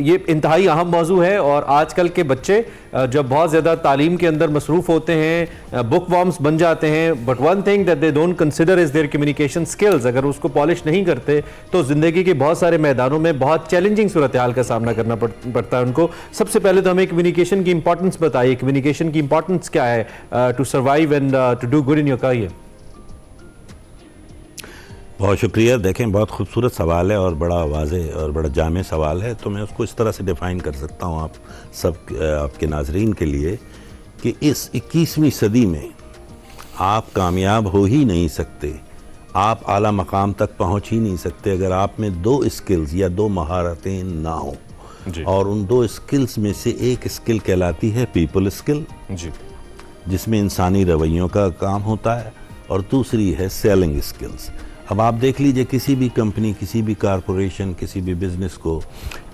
Speaker 1: ये इंतहाई अहम मौजू है और आजकल के बच्चे जब बहुत ज़्यादा तालीम के अंदर मसरूफ़ होते हैं, बुक वॉर्म्स बन जाते हैं, but one thing that they don't consider is there communication skills. अगर उसको पॉलिश नहीं करते तो ज़िंदगी के बहुत सारे मैदानों में बहुत चैलेंजिंग सूरत हाल का सामना करना पड़ता है उनको। सबसे पहले तो हमें कम्युनिकेशन की इंपॉर्टेंस बताइए, कम्युनिकेशन की इंपॉर्टेंस क्या है to survive and to do good in your career?
Speaker 12: बहुत शुक्रिया। देखें बहुत खूबसूरत सवाल है और बड़ा वाज़ेह और बड़ा जामे सवाल है, तो मैं उसको इस तरह से डिफ़ाइन कर सकता हूँ आप सब आपके नाजरीन के लिए कि इस 21वीं सदी में आप कामयाब हो ही नहीं सकते, आप आला मकाम तक पहुँच ही नहीं सकते अगर आप में दो स्किल्स या दो महारतें ना हो। और उन दो स्किल्स में से एक स्किल कहलाती है पीपल स्किल, जिसमें इंसानी रवैयों का काम होता है, और दूसरी है सेलिंग स्किल्स। अब आप देख लीजिए किसी भी कंपनी, किसी भी कारपोरेशन, किसी भी बिज़नेस को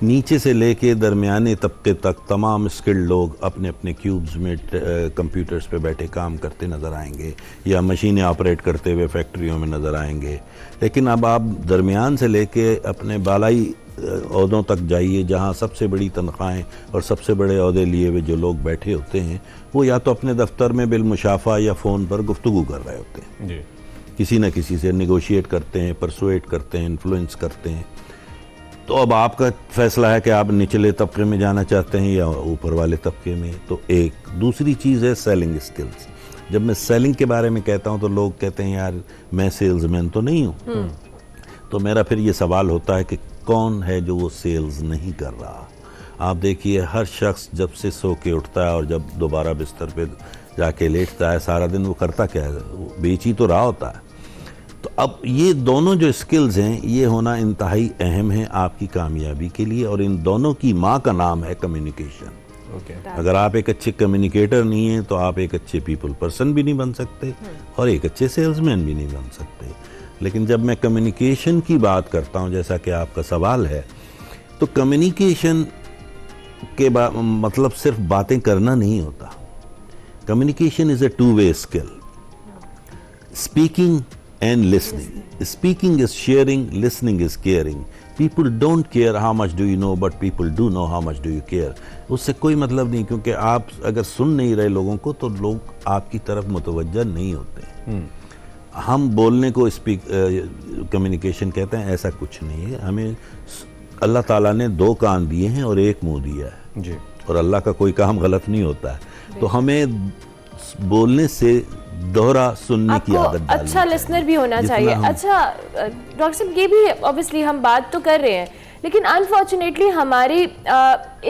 Speaker 12: नीचे से लेके दरमियाने तबके तक तमाम स्किल्ड लोग अपने अपने क्यूब्स में कंप्यूटर्स पे बैठे काम करते नज़र आएंगे या मशीनें ऑपरेट करते हुए फैक्ट्रियों में नज़र आएंगे। लेकिन अब आप दरमियान से लेके अपने बालाई ओहदों तक जाइए जहाँ सबसे बड़ी तनख्वाहें और सबसे बड़े ओहदे लिए हुए जो लोग बैठे होते हैं, वो या तो अपने दफ्तर में बिलमुशाफा या फ़ोन पर गुफ्तगू कर रहे होते हैं, किसी न किसी से नेगोशिएट करते हैं, परसुएट करते हैं, इन्फ्लुएंस करते हैं। तो अब आपका फैसला है कि आप निचले तबके में जाना चाहते हैं या ऊपर वाले तबके में। तो एक दूसरी चीज़ है सेलिंग स्किल्स। जब मैं सेलिंग के बारे में कहता हूँ तो लोग कहते हैं यार मैं सेल्समैन तो नहीं हूँ, तो मेरा फिर ये सवाल होता है कि कौन है जो वो सेल्स नहीं कर रहा। आप देखिए हर शख्स जब से सो के उठता है और जब दोबारा बिस्तर पे जाके लेटता है, सारा दिन वो करता क्या है, वो बेच ही तो रहा होता है। तो अब ये दोनों जो स्किल्स हैं ये होना इंतहाई अहम है आपकी कामयाबी के लिए, और इन दोनों की माँ का नाम है कम्युनिकेशन। अगर आप एक अच्छे कम्युनिकेटर नहीं हैं तो आप एक अच्छे पीपल पर्सन भी नहीं बन सकते और एक अच्छे सेल्समैन भी नहीं बन सकते। लेकिन जब मैं कम्युनिकेशन की बात करता हूँ, जैसा कि आपका सवाल है, तो कम्युनिकेशन के मतलब सिर्फ बातें करना नहीं होता। Communication is a two way skill. Speaking and listening. Speaking is sharing, listening is caring. People don't care how much do you know, but people do know how much do you care. उससे कोई मतलब नहीं, क्योंकि आप अगर सुन नहीं रहे लोगों को तो लोग आपकी तरफ मुतवज्जा नहीं होते। हम बोलने को कम्युनिकेशन कहते हैं, ऐसा कुछ नहीं है। हमें अल्लाह ताला ने दो कान दिए हैं और एक मुंह दिया है, और अल्लाह का कोई काम गलत नहीं होता है। तो हमें बोलने से दोहरा सुनने की
Speaker 2: आपको
Speaker 12: आदत डालनी
Speaker 2: अच्छा लिसनर भी होना
Speaker 12: जितना
Speaker 2: चाहिए।
Speaker 12: हम-
Speaker 2: अच्छा डॉक्टर साहब, ये भी ऑब्वियसली हम बात तो कर रहे हैं, लेकिन अनफॉर्चुनेटली हमारी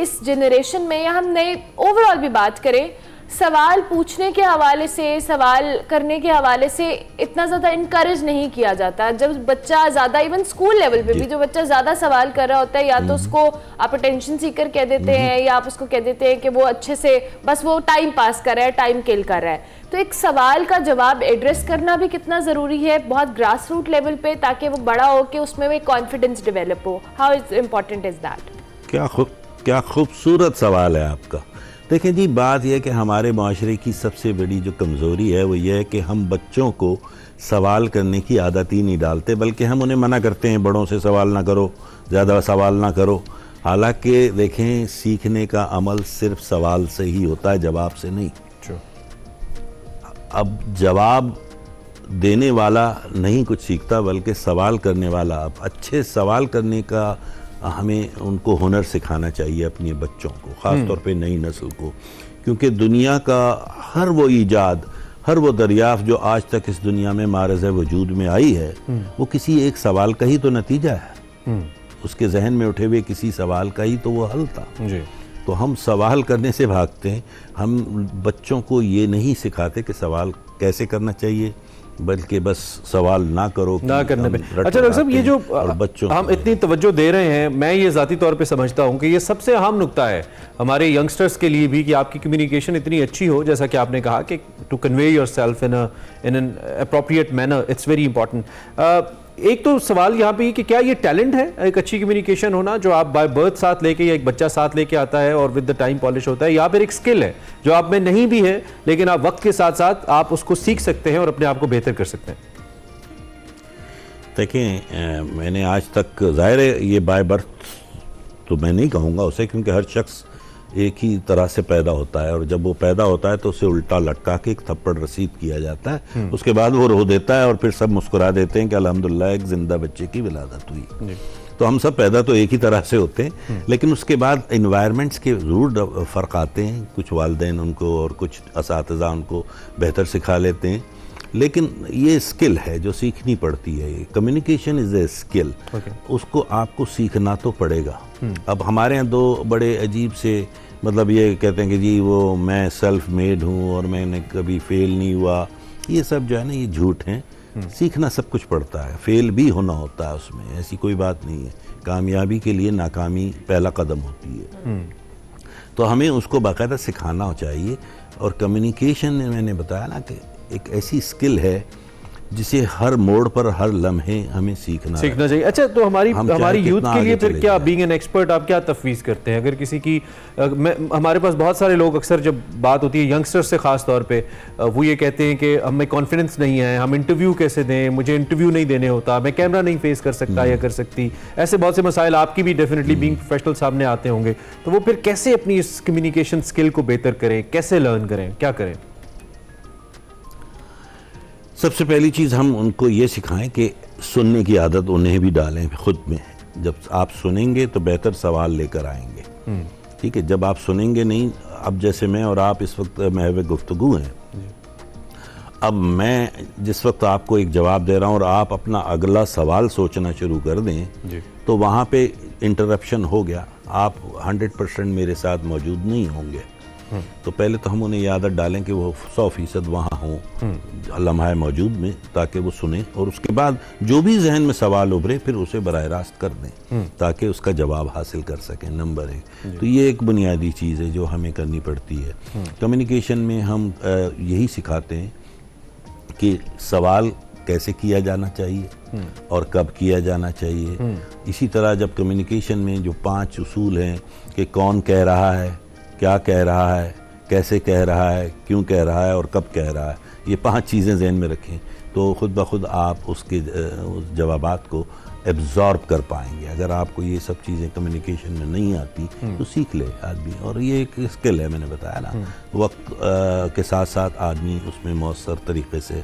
Speaker 2: इस जनरेशन में, या हम नए ओवरऑल भी बात करें, सवाल पूछने के हवाले से, सवाल करने के हवाले से इतना ज़्यादा इनकरेज नहीं किया जाता। जब बच्चा ज़्यादा, इवन स्कूल लेवल पे भी जो बच्चा ज़्यादा सवाल कर रहा होता है, या तो उसको आप अटेंशन सीकर कह देते हैं, या आप उसको कह देते हैं कि वो अच्छे से बस वो टाइम पास कर रहा है, टाइम किल कर रहा है। तो एक सवाल का जवाब एड्रेस करना भी कितना ज़रूरी है बहुत ग्रास रूट लेवल पे, ताकि वो बड़ा हो के उसमें वो कॉन्फिडेंस डेवलप हो। How important is that?
Speaker 12: क्या खूबसूरत सवाल है आपका। देखें जी, बात यह है कि हमारे माशरे की सबसे बड़ी जो कमज़ोरी है वो ये है कि हम बच्चों को सवाल करने की आदत ही नहीं डालते, बल्कि हम उन्हें मना करते हैं, बड़ों से सवाल ना करो, ज़्यादा सवाल ना करो। हालांकि देखें, सीखने का अमल सिर्फ सवाल से ही होता है, जवाब से नहीं। अब जवाब देने वाला नहीं कुछ सीखता, बल्कि सवाल करने वाला। अब अच्छे सवाल करने का हमें उनको हुनर सिखाना चाहिए अपने बच्चों को, ख़ास तौर पे नई नस्ल को, क्योंकि दुनिया का हर वो ईजाद, हर वो दरियाफ़त जो आज तक इस दुनिया में मारज़ वजूद में आई है, वो किसी एक सवाल का ही तो नतीजा है। उसके जहन में उठे हुए किसी सवाल का ही तो वो हल था। तो हम सवाल करने से भागते हैं। हम बच्चों को ये नहीं सिखाते कि सवाल कैसे करना चाहिए, बल्कि बस सवाल ना करो,
Speaker 1: ना करने पे। अच्छा डॉक्टर साहब, ये जो बच्चों हम इतनी तवज्जो दे रहे हैं, मैं ये ज़ाती तौर पे समझता हूँ कि ये सबसे अहम नुक्ता है हमारे यंगस्टर्स के लिए भी, कि आपकी कम्युनिकेशन इतनी अच्छी हो, जैसा कि आपने कहा कि to convey yourself in an appropriate manner, it's very important. एक तो सवाल यहाँ पे कि क्या ये टैलेंट है, एक अच्छी कम्युनिकेशन होना, जो आप बाय बर्थ साथ लेके, या एक बच्चा साथ लेके आता है और विद द टाइम पॉलिश होता है, या फिर एक स्किल है जो आप में नहीं भी है, लेकिन आप वक्त के साथ साथ आप उसको सीख सकते हैं और अपने आप को बेहतर कर सकते हैं?
Speaker 12: देखें, मैंने आज तक, जाहिर है ये बाय बर्थ तो मैं नहीं कहूँगा उसे, क्योंकि हर शख्स एक ही तरह से पैदा होता है, और जब वो पैदा होता है तो उसे उल्टा लटका के एक थप्पड़ रसीद किया जाता है, उसके बाद वो रो देता है और फिर सब मुस्कुरा देते हैं कि अल्हम्दुलिल्लाह एक जिंदा बच्चे की विलादत हुई। तो हम सब पैदा तो एक ही तरह से होते हैं, लेकिन उसके बाद इन्वायरमेंट्स के ज़रूर फ़र्क आते हैं। कुछ वालिदैन उनको और कुछ असातिज़ा उनको बेहतर सिखा लेते हैं, लेकिन ये स्किल है जो सीखनी पड़ती है। कम्युनिकेशन इज़ ए स्किल, उसको आपको सीखना तो पड़ेगा। अब हमारे यहाँ दो बड़े अजीब से, मतलब ये कहते हैं कि जी वो मैं सेल्फ मेड हूँ और मैंने कभी फेल नहीं हुआ, ये सब जो है ना, ये झूठ हैं। सीखना सब कुछ पड़ता है, फेल भी होना होता है उसमें, ऐसी कोई बात नहीं है। कामयाबी के लिए नाकामी पहला कदम होती है, तो हमें उसको बाकायदा सिखाना चाहिए। और कम्युनिकेशन में मैंने बताया ना कि एक ऐसी स्किल है जिसे हर मोड़ पर, हर लम्हे हमें सीखना
Speaker 1: चाहिए। अच्छा, तो हमारी यूथ के लिए फिर क्या, बीइंग एन एक्सपर्ट, आप क्या तफवीज़ करते हैं? अगर किसी की हमारे पास बहुत सारे लोग, अक्सर जब बात होती है यंगस्टर्स से ख़ास तौर पे, वो ये कहते हैं कि हमें कॉन्फिडेंस नहीं है, हम इंटरव्यू कैसे दें, मुझे इंटरव्यू नहीं देने होता, मैं कैमरा नहीं फेस कर सकता या कर सकती, ऐसे बहुत से मसाइल आपकी भी डेफिनेटली बीइंग प्रोफेशनल सामने आते होंगे। तो वो फिर कैसे अपनी इस कम्युनिकेशन स्किल को बेहतर करें, कैसे लर्न करें, क्या करें?
Speaker 12: सबसे पहली चीज़ हम उनको ये सिखाएं कि सुनने की आदत उन्हें भी डालें खुद में। जब आप सुनेंगे तो बेहतर सवाल लेकर आएंगे, ठीक है। जब आप सुनेंगे नहीं, अब जैसे मैं और आप इस वक्त महवे गुफ्तगू हैं, अब मैं जिस वक्त आपको एक जवाब दे रहा हूँ और आप अपना अगला सवाल सोचना शुरू कर दें, तो वहाँ पे इंटरप्शन हो गया, आप 100% मेरे साथ मौजूद नहीं होंगे। तो पहले तो हम उन्हें ये आदत डालें कि वो 100% वहाँ हों लम्हा मौजूद में, ताकि वो सुने, और उसके बाद जो भी जहन में सवाल उभरे फिर उसे बराह रास्त कर दें, ताकि उसका जवाब हासिल कर सकें। नंबर 1 तो ये एक बुनियादी चीज़ है जो हमें करनी पड़ती है। कम्युनिकेशन में हम यही सिखाते हैं कि सवाल कैसे किया जाना चाहिए और कब किया जाना चाहिए। इसी तरह जब कम्युनिकेशन में जो 5 उसूल हैं कि कौन कह रहा है, क्या कह रहा है, कैसे कह रहा है, क्यों कह रहा है और कब कह रहा है, ये 5 चीज़ें ज़हन में रखें, तो ख़ुद ब खुद आप उसके उस जवाबात को एब्जॉर्ब कर पाएंगे। अगर आपको ये सब चीज़ें कम्युनिकेशन में नहीं आती तो सीख ले आदमी, और ये एक स्किल है, मैंने बताया ना। वक्त के साथ साथ आदमी उसमें मौसर तरीके से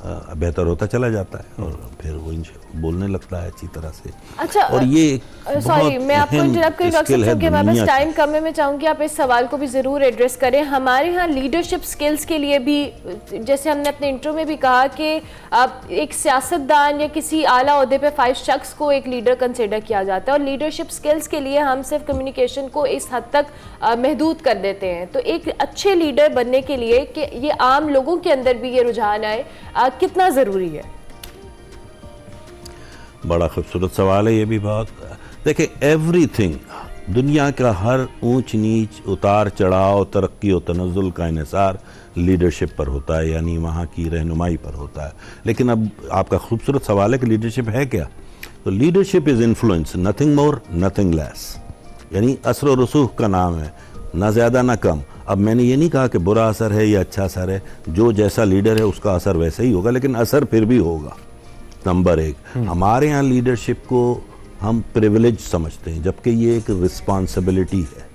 Speaker 12: बेहतर होता चला जाता है और फिर वो बोलने लगता है अच्छी तरह से।
Speaker 2: अच्छा,
Speaker 12: और ये
Speaker 2: सॉरी मैं आपको इंटरप्ट करूंगा क्योंकि हमारे पास टाइम कम है। मैं चाहूँगी आप इस सवाल को भी ज़रूर एड्रेस करें। हमारे यहाँ लीडरशिप स्किल्स के लिए भी, जैसे हमने अपने इंट्रो में भी कहा कि आप एक सियासतदान या किसी आला ओहदे पे फाइज शख्स को एक लीडर कंसिडर किया जाता है, और लीडरशिप स्किल्स के लिए हम सिर्फ कम्युनिकेशन को इस हद तक महदूद कर देते हैं। तो एक अच्छे लीडर बनने के लिए कि ये आम लोगों के अंदर भी ये रुझान आए, कितना ज़रूरी है?
Speaker 12: बड़ा खूबसूरत सवाल है ये भी बहुत। देखिए, एवरीथिंग, दुनिया का हर ऊंच नीच, उतार चढ़ाव, तरक्की और तनज़्ज़ुल का इन्हिसार लीडरशिप पर होता है, यानी वहाँ की रहनुमाई पर होता है। लेकिन अब आपका खूबसूरत सवाल है कि लीडरशिप है क्या? तो leadership is influence, nothing more nothing less, यानी असर और रसूख का नाम है, ना ज़्यादा ना कम। अब मैंने ये नहीं कहा कि बुरा असर है या अच्छा असर है, जो जैसा लीडर है उसका असर वैसे ही होगा, लेकिन असर फिर भी होगा। नंबर एक, हमारे यहाँ लीडरशिप को हम प्रिविलेज समझते हैं, जबकि ये एक रिस्पॉन्सिबिलिटी है,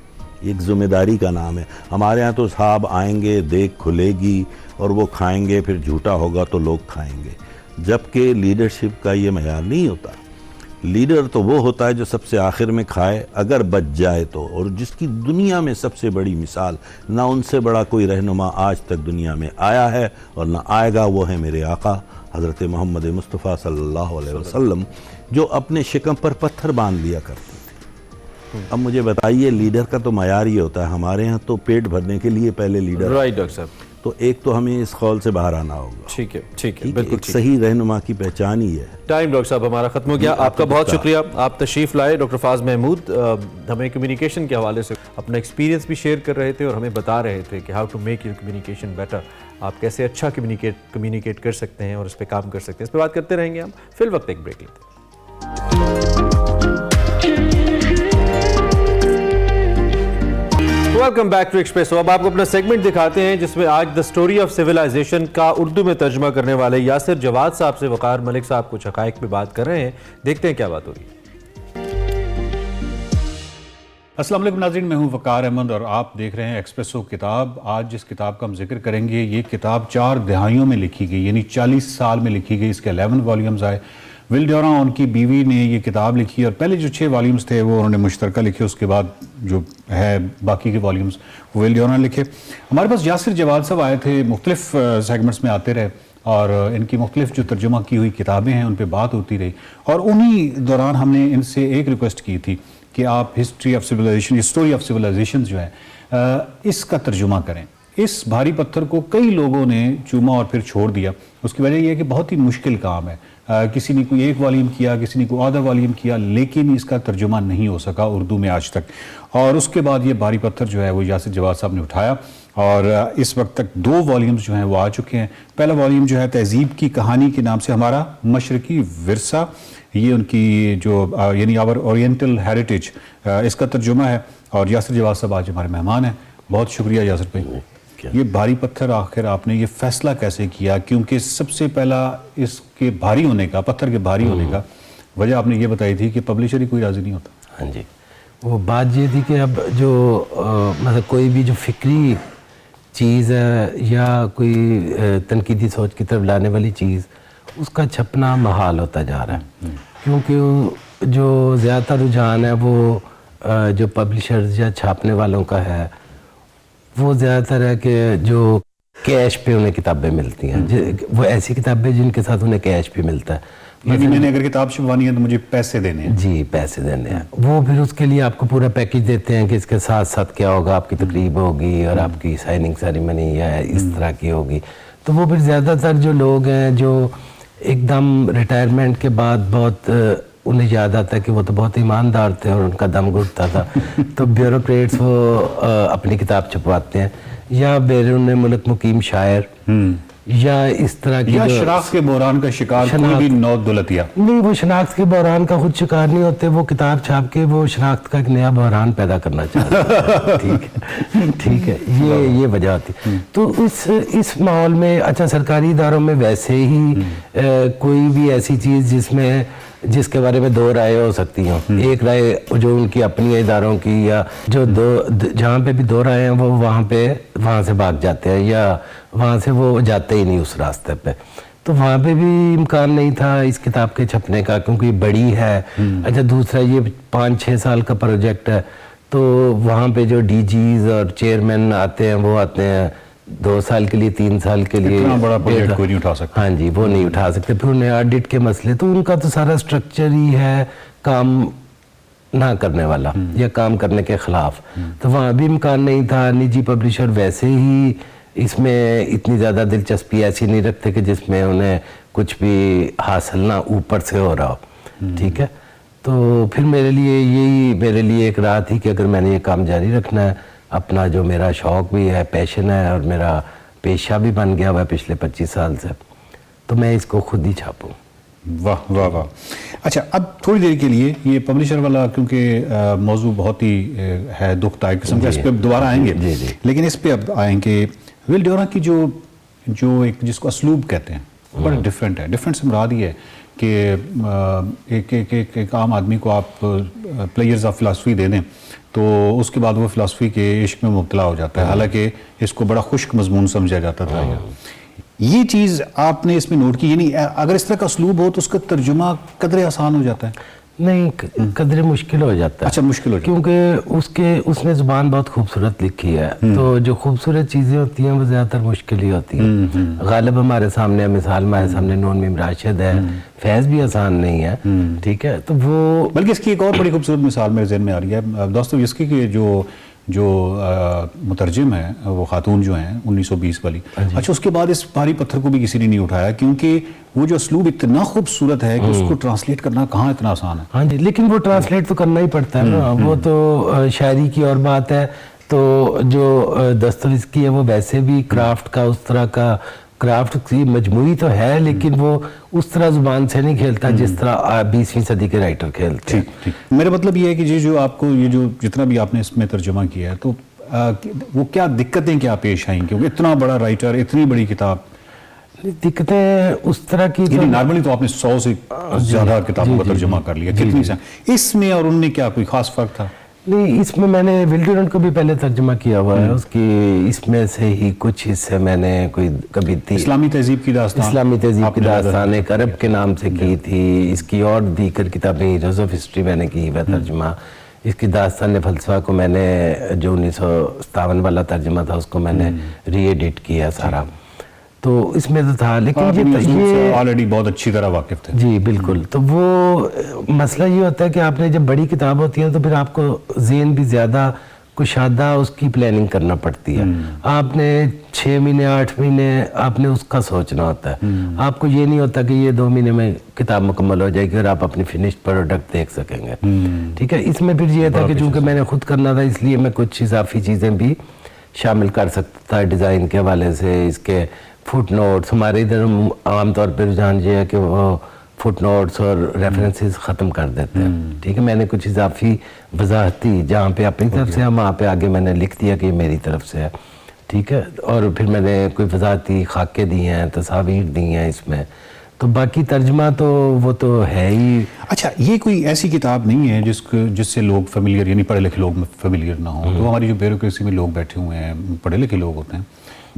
Speaker 12: एक जिम्मेदारी का नाम है। हमारे यहाँ तो साहब आएंगे, देख खुलेगी और वो खाएंगे, फिर झूठा होगा तो लोग खाएंगे, जबकि लीडरशिप का ये मयार नहीं होता। लीडर तो वो होता है जो सबसे आखिर में खाए, अगर बच जाए तो, और जिसकी दुनिया में सबसे बड़ी मिसाल, ना उनसे बड़ा कोई रहनुमा आज तक दुनिया में आया है और ना आएगा, वो है मेरे आका हज़रत मोहम्मद मुस्तफ़ा सल्लल्लाहु अलैहि वसल्लम, जो अपने शिकम पर पत्थर बांध लिया करते थे। अब मुझे बताइए, लीडर का तो मयार ये होता है, हमारे यहाँ तो पेट भरने के लिए पहले लीडर।
Speaker 1: राइट डॉक्टर साहब।
Speaker 12: तो एक तो हमें इस खौल से बाहर आना होगा।
Speaker 1: ठीक है, बिल्कुल
Speaker 12: एक सही रहनुमा की पहचान ही है।
Speaker 1: टाइम डॉक्टर साहब हमारा खत्म हो गया। आपका बहुत शुक्रिया, आप तशरीफ़ लाए। डॉक्टर फाज महमूद हमें कम्युनिकेशन के हवाले से अपना एक्सपीरियंस भी शेयर कर रहे थे और हमें बता रहे थे कि how to make your communication better, आप कैसे अच्छा कम्युनिकेट कर सकते हैं और इस पर काम कर सकते हैं। इस पर बात करते रहेंगे हम, फिल वक्त एक ब्रेक लेते हैं। Welcome back to Expresso. अब आपको अपना सेगमेंट दिखाते हैं जिसमें आज द स्टोरी ऑफ सिविलाइजेशन का उर्दू में तर्जुमा करने वाले यासिर जवाद साहब से वक़ार मलिक साहब कुछ हक़ाइक़ पे बात कर रहे हैं। देखते हैं क्या बात हो रही है।
Speaker 13: अस्सलाम वालेकुम नाज़रीन, मैं हूं वक़ार अहमद और आप देख रहे हैं एक्सप्रेसो किताब। आज जिस किताब का हम जिक्र करेंगे, ये किताब 4 दहाइयों में लिखी गई, यानी 40 साल में लिखी गई। इसके 11 वॉल्यूम्स आए। विल ड्यूरेंट उनकी बीवी ने ये किताब लिखी और पहले जो 6 वॉल्यूम्स थे वो उन्होंने मुश्तरका लिखे, उसके बाद जो है बाकी के वॉल्यूम्स वो विल ड्यूरेंट लिखे। हमारे पास यासिर जवाद साहब आए थे, मुख्तलिफ सेगमेंट्स में आते रहे और इनकी मुख्तलिफ जो तर्जुमा की हुई किताबें हैं उन पर बात होती रही, और उन्हीं दौरान हमने इनसे एक रिक्वेस्ट की थी कि आप history of civilisation, story of civilisation जो है इसका तर्जुमा करें। इस भारी पत्थर को कई लोगों ने चूमा और फिर छोड़ दिया। उसकी वजह यह है कि बहुत ही मुश्किल काम है। किसी ने कोई एक वॉल्यूम किया, किसी ने कोई आधा वॉल्यूम किया, लेकिन इसका तर्जुमा नहीं हो सका उर्दू में आज तक। और उसके बाद ये भारी पत्थर जो है वो यासिर जवाद साहब ने उठाया और इस वक्त तक 2 वॉल्यूम्स जो हैं वो आ चुके हैं। पहला वॉल्यूम जो है तहजीब की कहानी के नाम से, हमारा मशरकी विरसा, ये उनकी जो यानी आवर ओरिएंटल हेरिटेज, इसका तर्जुमा है। और यासिर जवाद साहब आज हमारे मेहमान हैं। बहुत शुक्रिया यासिर भाई। ये भारी पत्थर आखिर आपने ये फैसला कैसे किया? क्योंकि सबसे पहला इसके भारी होने का, पत्थर के भारी होने का वजह आपने ये बताई थी कि पब्लिशर ही कोई राज़ी नहीं होता।
Speaker 14: हाँ जी, वो बात ये थी कि अब जो मतलब कोई भी जो फिक्री चीज़ है या कोई तनकीदी सोच की तरफ लाने वाली चीज़, उसका छपना महाल होता जा रहा है। क्योंकि जो ज़्यादा रुझान है वो जो पब्लिशर्स या छापने वालों का है, वो ज़्यादातर है कि जो कैश पे उन्हें किताबें मिलती हैं, वो ऐसी किताबें जिनके साथ उन्हें कैश भी मिलता है।
Speaker 13: यानी मैंने अगर किताब छपवानी है तो मुझे पैसे देने हैं।
Speaker 14: जी, पैसे देने हैं। वो फिर उसके लिए आपको पूरा पैकेज देते हैं कि इसके साथ साथ क्या होगा, आपकी तकरीब होगी और आपकी साइनिंग सेरेमनी या इस तरह की होगी। तो वो फिर ज़्यादातर जो लोग हैं जो एकदम रिटायरमेंट के बाद बहुत उन्हें याद आता है कि वो तो बहुत ईमानदार थे और उनका दम घुटता था, तो ब्यूरोक्रेट्स वो अपनी किताब छपवाते हैं, या बैरून मुल्क मुकीम शायर या इस तरह की,
Speaker 13: या शनाख्त के बहरान का शिकार कोई भी नौ दौलतिया
Speaker 14: नहीं, वो शनाख्त के बहरान का खुद शिकार नहीं होते, वो किताब छाप के वो शनाख्त का एक नया बहरान पैदा करना चाहते हैं। ठीक है, ये वजह होती। तो इस माहौल में, अच्छा सरकारी इदारों में वैसे ही कोई भी ऐसी चीज़ जिसके बारे में 2 राय हो सकती हों, एक राय जो उनकी अपनी इदारों की, या जो जहाँ पे भी 2 राय हैं वो वहाँ से भाग जाते हैं या वहाँ से वो जाते ही नहीं उस रास्ते पे। तो तो वहाँ पे भी इम्कान नहीं था इस किताब के छपने का, क्योंकि बड़ी है। अच्छा, दूसरा ये 5-6 साल का प्रोजेक्ट है, तो वहाँ पे जो डीजीज और चेयरमैन आते हैं वो आते हैं 2 साल के लिए, 3 साल के लिए।
Speaker 13: इतना बड़ा प्रोजेक्ट कोई नहीं उठा सकता।
Speaker 14: हाँ जी, वो नहीं उठा सकते। फिर उन्हें ऑडिट के मसले, तो उनका तो सारा स्ट्रक्चर ही है काम ना करने वाला या काम करने के खिलाफ, तो वहाँ भी इम्कान नहीं था। निजी पब्लिशर वैसे ही इसमें इतनी ज़्यादा दिलचस्पी ऐसी नहीं रखते कि जिसमें उन्हें कुछ भी हासिल ना ऊपर से हो रहा हो। ठीक है, तो फिर मेरे लिए एक राह थी कि अगर मैंने ये काम जारी रखना है, अपना जो मेरा शौक़ भी है, पैशन है और मेरा पेशा भी बन गया हुआ है पिछले 25 साल से, तो मैं इसको खुद ही छापूँ।
Speaker 13: वाह वाह वाह। अच्छा, अब थोड़ी देर के लिए ये पब्लिशर वाला, क्योंकि मौजू बहुत ही है दुखदायक किस्म का, इस पर दोबारा आएंगे। लेकिन इस पे अब आएंगे विल ड्यूरा की जो एक जिसको असलूब कहते हैं, बड़ा डिफरेंट है। डिफरेंट से मुराद ये है कि एक आम आदमी को आप प्लेयर्स ऑफ फिलासफी दे दें तो उसके बाद वो फिलासफी के इश्क में मुब्तला हो जाता है, हालांकि इसको बड़ा खुश्क मजमून समझा जाता था। ये चीज़ आपने इसमें नोट की, यानी अगर इस तरह का असलूब हो तो उसका तर्जुमा कदरे आसान हो जाता है?
Speaker 14: नहीं, कदरे मुश्किल हो जाता है।
Speaker 13: अच्छा, मुश्किल हो जाता है,
Speaker 14: क्योंकि उसने ज़ुबान बहुत खूबसूरत लिखी है, तो जो खूबसूरत चीज़ें होती हैं वो ज़्यादातर मुश्किल ही होती हैं। गालिब हमारे सामने, मिसाल हमारे सामने नून मीम राशिद है, फैज़ भी आसान नहीं है। ठीक है, तो वो
Speaker 13: बल्कि इसकी एक और बड़ी खूबसूरत मिसाल मेरे ज़हन में आ रही है दोस्तों, इसकी कि जो मुतरजिम है वो खातून जो हैं 1920 वाली, अच्छा, उसके बाद इस भारी पत्थर को भी किसी ने नहीं उठाया, क्योंकि वो जो असलूब इतना खूबसूरत है कि उसको ट्रांसलेट करना कहाँ इतना आसान है।
Speaker 14: हाँ जी, लेकिन वो ट्रांसलेट तो करना ही पड़ता है ना, वो तो शायरी की और बात है। तो जो दस्तरअज़ी है वो वैसे भी क्राफ्ट का, उस तरह का क्राफ्ट की मजमूई तो है, लेकिन वो उस तरह जुबान से नहीं खेलता जिस तरह 20वीं सदी के राइटर खेलते हैं।
Speaker 13: ठीक, मेरा मतलब ये है कि जो आपको ये जो जितना भी आपने इसमें तर्जुमा किया है, तो वो क्या दिक्कतें क्या पेश आई, क्योंकि इतना बड़ा राइटर, इतनी बड़ी किताब,
Speaker 14: दिक्कतें उस तरह की
Speaker 13: तो नॉर्मली तो आपने 100 से ज़्यादा किताबों का तर्जुमा कर लिया, कितनी से इसमें और उनमें क्या कोई खास फर्क था?
Speaker 14: नहीं, इसमें मैंने विल ड्यूरेंट को भी पहले तर्जुमा किया हुआ है, उसकी इसमें से ही कुछ हिस्से मैंने कभी थी
Speaker 13: इस्लामी तहजीब की दास्तान
Speaker 14: एक अरब के नाम से की थी। इसकी और दीकर किताबें, हीरोज ऑफ हिस्ट्री मैंने की हुआ तर्जुमा। इसकी दास्तान फलसफा को मैंने जो 1957 वाला तर्जुमा था उसको मैंने री-एडिट किया सारा, तो इसमें तो था। लेकिन ये
Speaker 13: ऑलरेडी बहुत अच्छी तरह वाकिफ थे।
Speaker 14: जी बिल्कुल। तो वो मसला ये होता है कि आपने जब बड़ी किताब होती है तो फिर आपको ज़हन भी ज़्यादा कुशादा उसकी प्लानिंग करना पड़ती है। आपने 6 महीने 8 महीने आपने उसका सोचना होता है। आपको ये नहीं होता कि ये 2 महीने में किताब मुकम्मल हो जाएगी और आप अपनी फिनिश्ड प्रोडक्ट देख सकेंगे। ठीक है, इसमें फिर ये था कि चूँकि मैंने खुद करना था इसलिए मैं कुछ इजाफी चीज़ें भी शामिल कर सकता था डिज़ाइन के हवाले से। इसके फुट नोट्स, हमारे इधर आमतौर पर रुझान ये है कि वो फुट नोट्स और रेफरेंसेस ख़त्म कर देते हैं। ठीक है, मैंने कुछ इजाफी वजाहती जहाँ पे अपनी तरफ से है वहाँ पे आगे मैंने लिख दिया कि मेरी तरफ से है। ठीक है, और फिर मैंने कोई वजाहती खाके दी हैं, तस्वीर दी हैं इसमें, तो बाकी तर्जमा तो वो तो है ही।
Speaker 13: अच्छा, ये कोई ऐसी किताब नहीं है जिससे लोग फेमिलियर, यानी पढ़े लिखे लोग फेमिलियर ना हो। तो हमारी जो ब्यूरोक्रेसी में लोग बैठे हुए हैं, पढ़े लिखे लोग होते हैं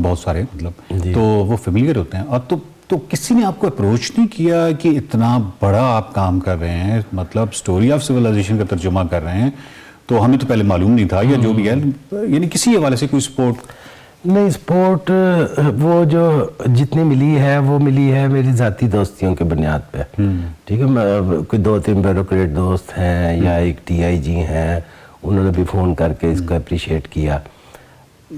Speaker 13: बहुत सारे, मतलब तो वो फेमिलियर होते हैं। और तो किसी ने आपको अप्रोच नहीं किया कि इतना बड़ा आप काम कर रहे हैं, मतलब स्टोरी ऑफ सिविलाइजेशन का तर्जुमा कर रहे हैं, तो हमें तो पहले मालूम नहीं था, या जो भी है, यानी किसी हवाले से कोई सपोर्ट?
Speaker 14: नहीं, सपोर्ट वो जो जितनी मिली है वो मिली है मेरी ज़ाती दोस्तियों के बुनियाद पे। ठीक है, कोई 2-3 ब्यूरोक्रेट दोस्त हैं या एक TIG हैं, उन्होंने भी फ़ोन करके इसको अप्रिशिएट किया,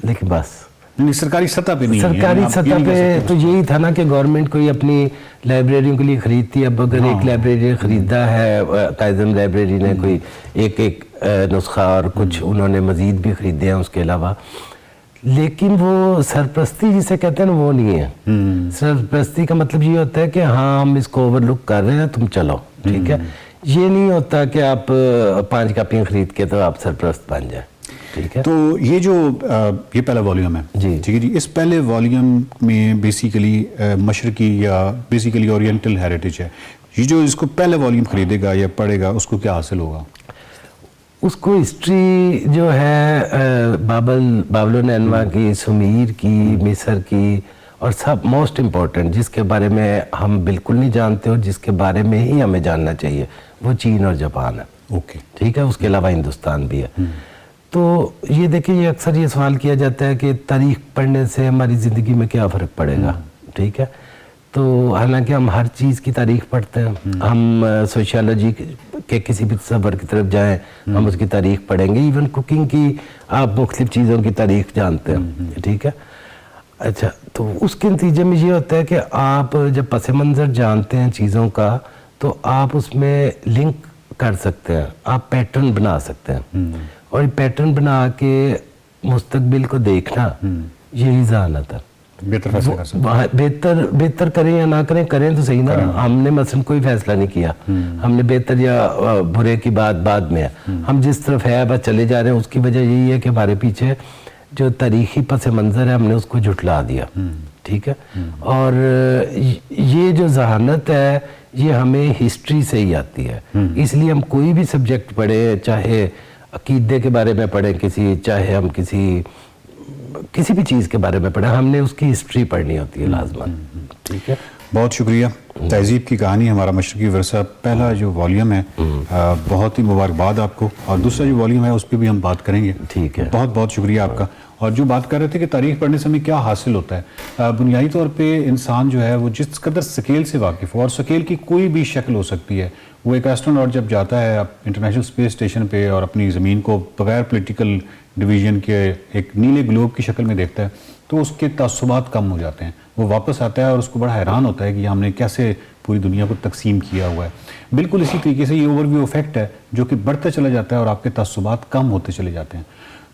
Speaker 14: लेकिन बस
Speaker 13: सरकारी सतह पे नहीं है।
Speaker 14: सरकारी सतह पे तो यही था ना कि गवर्नमेंट कोई अपनी लाइब्रेरियों के लिए खरीदती है। अब अगर एक लाइब्रेरी खरीदा है, कायदम लाइब्रेरी ने कोई एक नुस्खा और कुछ उन्होंने मज़ीद भी खरीदे हैं उसके अलावा, लेकिन वो सरपरस्ती जिसे कहते हैं ना वो नहीं है। सरपरस्ती का मतलब ये होता है कि हाँ हम इसको ओवरलुक कर रहे हैं, तुम चलो। ठीक है, ये नहीं होता कि आप 5 कापियाँ खरीद के तो आप सरपरस्त बन जाए। ठीक है,
Speaker 13: तो ये जो ये पहला वॉल्यूम है जी, ठीक है जी, इस पहले वॉल्यूम में बेसिकली मशरकी या बेसिकली ओरिएंटल हेरिटेज है। ये जो इसको पहले वॉल्यूम खरीदेगा या पढ़ेगा उसको क्या हासिल होगा?
Speaker 14: उसको हिस्ट्री जो है बाबल नैनवा की, सुमीर की, मिस्र की और सब मोस्ट इम्पॉर्टेंट जिसके बारे में हम बिल्कुल नहीं जानते और जिसके बारे में ही हमें जानना चाहिए, वो चीन और जापान है।
Speaker 13: ओके, ठीक
Speaker 14: है, उसके अलावा हिंदुस्तान भी है। तो ये देखिए, ये अक्सर ये सवाल किया जाता है कि तारीख पढ़ने से हमारी ज़िंदगी में क्या फ़र्क पड़ेगा। ठीक है, तो हालांकि हम हर चीज़ की तारीख पढ़ते हैं। हम सोशियोलॉजी के किसी भी सफ़र की तरफ जाएं, हम उसकी तारीख पढ़ेंगे। इवन कुकिंग की आप मुख्तलिफ चीज़ों की तारीख जानते हैं। ठीक है, अच्छा, तो उसके नतीजे में ये होता है कि आप जब पस मंज़र जानते हैं चीज़ों का, तो आप उसमें लिंक कर सकते हैं, आप पैटर्न बना सकते हैं। और ये पैटर्न बना के मुस्तकबिल को देखना, यही ज़हानत है। बेहतर करें या ना करें, करें तो सही ना। हमने मसलन कोई फैसला नहीं किया, हमने बेहतर या बुरे की बात बाद में है। हम जिस तरफ है बस चले जा रहे हैं। उसकी वजह यही है कि हमारे पीछे जो तारीखी पस मंज़र है, हमने उसको झुटला दिया। ठीक है, और ये जो जहानत है, ये हमें हिस्ट्री से ही आती है। इसलिए हम कोई भी सब्जेक्ट पढ़े, चाहे अकीदे के बारे में पढ़ें चाहे हम किसी भी चीज़ के बारे में पढ़ें, हमने उसकी हिस्ट्री पढ़नी होती है लाजमन। ठीक है,
Speaker 13: बहुत शुक्रिया। तहजीब की कहानी, हमारा मशरकी विरसा, पहला जो वॉल्यूम है, बहुत ही मुबारकबाद आपको। और दूसरा जो वॉल्यूम है उस पर भी हम बात करेंगे।
Speaker 14: ठीक है,
Speaker 13: बहुत बहुत शुक्रिया आपका। और जो बात कर रहे थे कि तारीख पढ़ने से हमें क्या हासिल होता है, बुनियादी तौर पे इंसान जो है वो जिस कदर स्केल से वाकिफ़ हो, और स्केल की कोई भी शक्ल हो सकती है। वो एक एस्ट्रोनॉट जब जाता है इंटरनेशनल स्पेस स्टेशन पे और अपनी ज़मीन को बगैर पॉलिटिकल डिवीज़न के एक नीले ग्लोब की शक्ल में देखता है, तो उसके तअस्सुबात कम हो जाते हैं। वो वापस आता है और उसको बड़ा हैरान होता है कि हमने कैसे पूरी दुनिया को तकसीम किया हुआ है। बिल्कुल इसी तरीके से ये ओवरव्यू इफेक्ट है जो कि बढ़ता चला जाता है और आपके तअस्सुबात कम होते चले जाते हैं।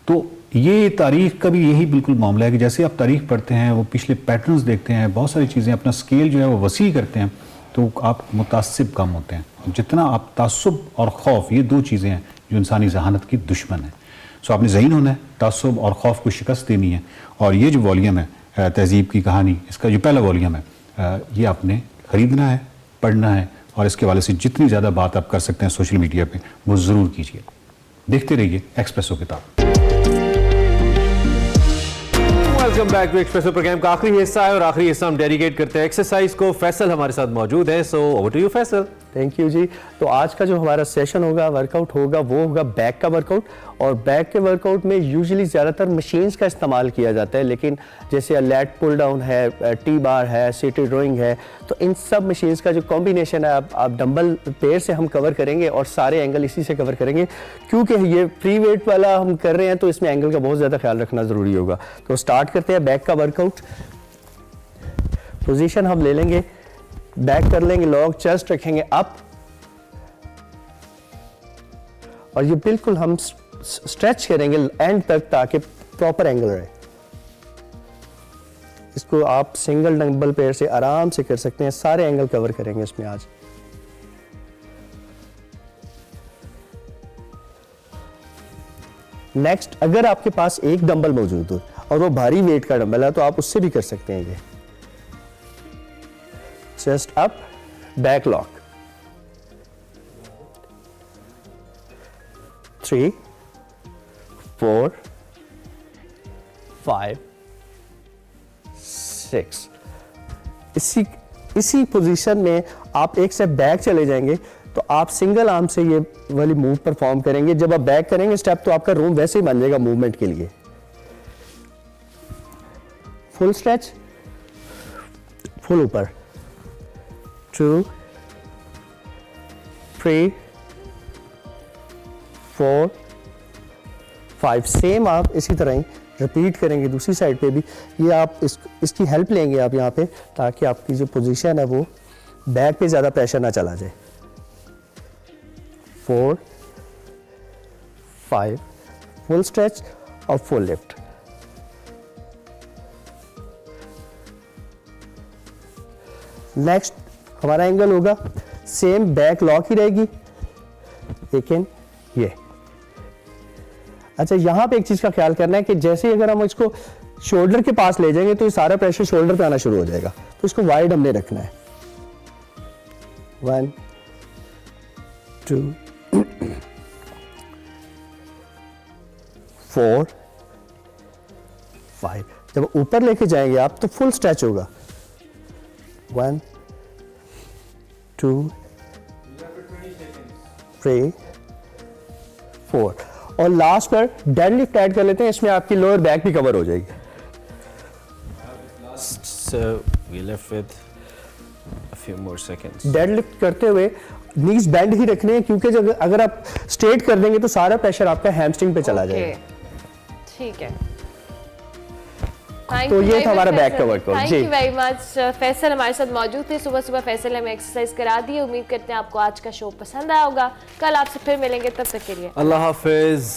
Speaker 13: तो ये तारीख का भी यही बिल्कुल मामला है कि जैसे आप तारीख पढ़ते हैं, वो पिछले पैटर्न्स देखते हैं, बहुत सारी चीज़ें, अपना स्केल जो है वो वसी करते हैं, तो आप मुतासिब कम होते हैं। जितना आप तासुब और खौफ, ये दो चीज़ें हैं जो इंसानी जहानत की दुश्मन है। सो आपने ज़हीन होना है, तासुब और खौफ को शिकस्त देनी है। और ये जो वॉल्यूम है तहजीब की कहानी, इसका जो पहला वॉल्यूम है, ये आपने ख़रीदना है, पढ़ना है, और इसके वाले से जितनी ज़्यादा बात आप कर सकते हैं सोशल मीडिया पे, वो ज़रूर कीजिए। देखते रहिए एक्सप्रेसो किताब।
Speaker 1: Welcome back to Expresso programme का आखिरी हिस्सा है, और आखिरी हिस्सा हम डेडिकेट करते हैं एक्सरसाइज को। फैसल हमारे साथ मौजूद है, so over to you Faisal.
Speaker 15: Thank you जी। तो आज का जो हमारा सेशन होगा, वर्कआउट होगा, वो होगा बैक का वर्कआउट। और बैक के वर्कआउट में यूजुअली ज़्यादातर मशीन्स का इस्तेमाल किया जाता है, लेकिन जैसे लैट पुल डाउन है, टी बार है, सीटेड रोइंग है, तो इन सब मशीन्स का जो कॉम्बिनेशन है, आप डंबल पेयर से हम कवर करेंगे और सारे एंगल इसी से कवर करेंगे। क्योंकि ये फ्री वेट वाला हम कर रहे हैं, तो इसमें एंगल का बहुत ज़्यादा ख्याल रखना ज़रूरी होगा। तो स्टार्ट करते हैं बैक का वर्कआउट। पोजीशन हम ले लेंगे, बैक कर लेंगे, लॉन्ग चेस्ट रखेंगे अप, और ये बिल्कुल हम स्ट्रेच करेंगे एंड तक ताकि प्रॉपर एंगल रहे। इसको आप सिंगल डंबल पेयर से आराम से कर सकते हैं, सारे एंगल कवर करेंगे इसमें आज। नेक्स्ट, अगर आपके पास एक डंबल मौजूद हो और वो भारी वेट का डंबल है, तो आप उससे भी कर सकते हैं। ये चेस्ट अप, बैक लॉक, 3, 4, 5, 6। इसी पोजीशन में आप एक स्टेप बैक चले जाएंगे, तो आप सिंगल आर्म से ये वाली मूव परफॉर्म करेंगे। जब आप बैक करेंगे स्टेप, तो आपका रूम वैसे ही बन जाएगा मूवमेंट के लिए। फुल स्ट्रेच, फुल ऊपर, 2, 3, 4, 5। सेम आप इसी तरह ही रिपीट करेंगे दूसरी साइड पे भी। ये आप इसकी हेल्प लेंगे आप यहाँ पे, ताकि आपकी जो पोजीशन है वो बैक पे ज़्यादा प्रेशर ना चला जाए। 4, 5, फुल स्ट्रेच और फुल लिफ्ट। नेक्स्ट हमारा एंगल होगा सेम, बैक लॉक ही रहेगी, लेकिन ये। अच्छा, यहां पे एक चीज का ख्याल करना है कि जैसे ही अगर हम इसको शोल्डर के पास ले जाएंगे, तो ये सारा प्रेशर शोल्डर पे आना शुरू हो जाएगा। तो इसको वाइड हमने रखना है। 1, 2, 4, 5। जब ऊपर लेके जाएंगे आप तो फुल स्ट्रेच होगा 1 2 3 4 और लास्ट पर डेड लिफ्ट ऐड कर लेते हैं, इसमें आपकी लोअर बैक भी कवर हो जाएगी।
Speaker 16: So we left with a few more seconds.
Speaker 15: Dead lift करते हुए नीज बेंड ही रखने हैं, क्योंकि जब अगर आप स्ट्रेट कर देंगे तो सारा प्रेशर आपका हैमस्ट्रिंग पे चला जाएगा।
Speaker 2: ठीक है,
Speaker 15: तो ये था हमारा बैक का workout.
Speaker 2: Thank you very much. Faisal हमारे साथ मौजूद थे, सुबह सुबह फैसल हमें एक्सरसाइज करा दी। उम्मीद करते हैं आपको आज का शो पसंद आया होगा। कल आपसे फिर मिलेंगे, तब तक के लिए
Speaker 1: अल्लाह हाफिज।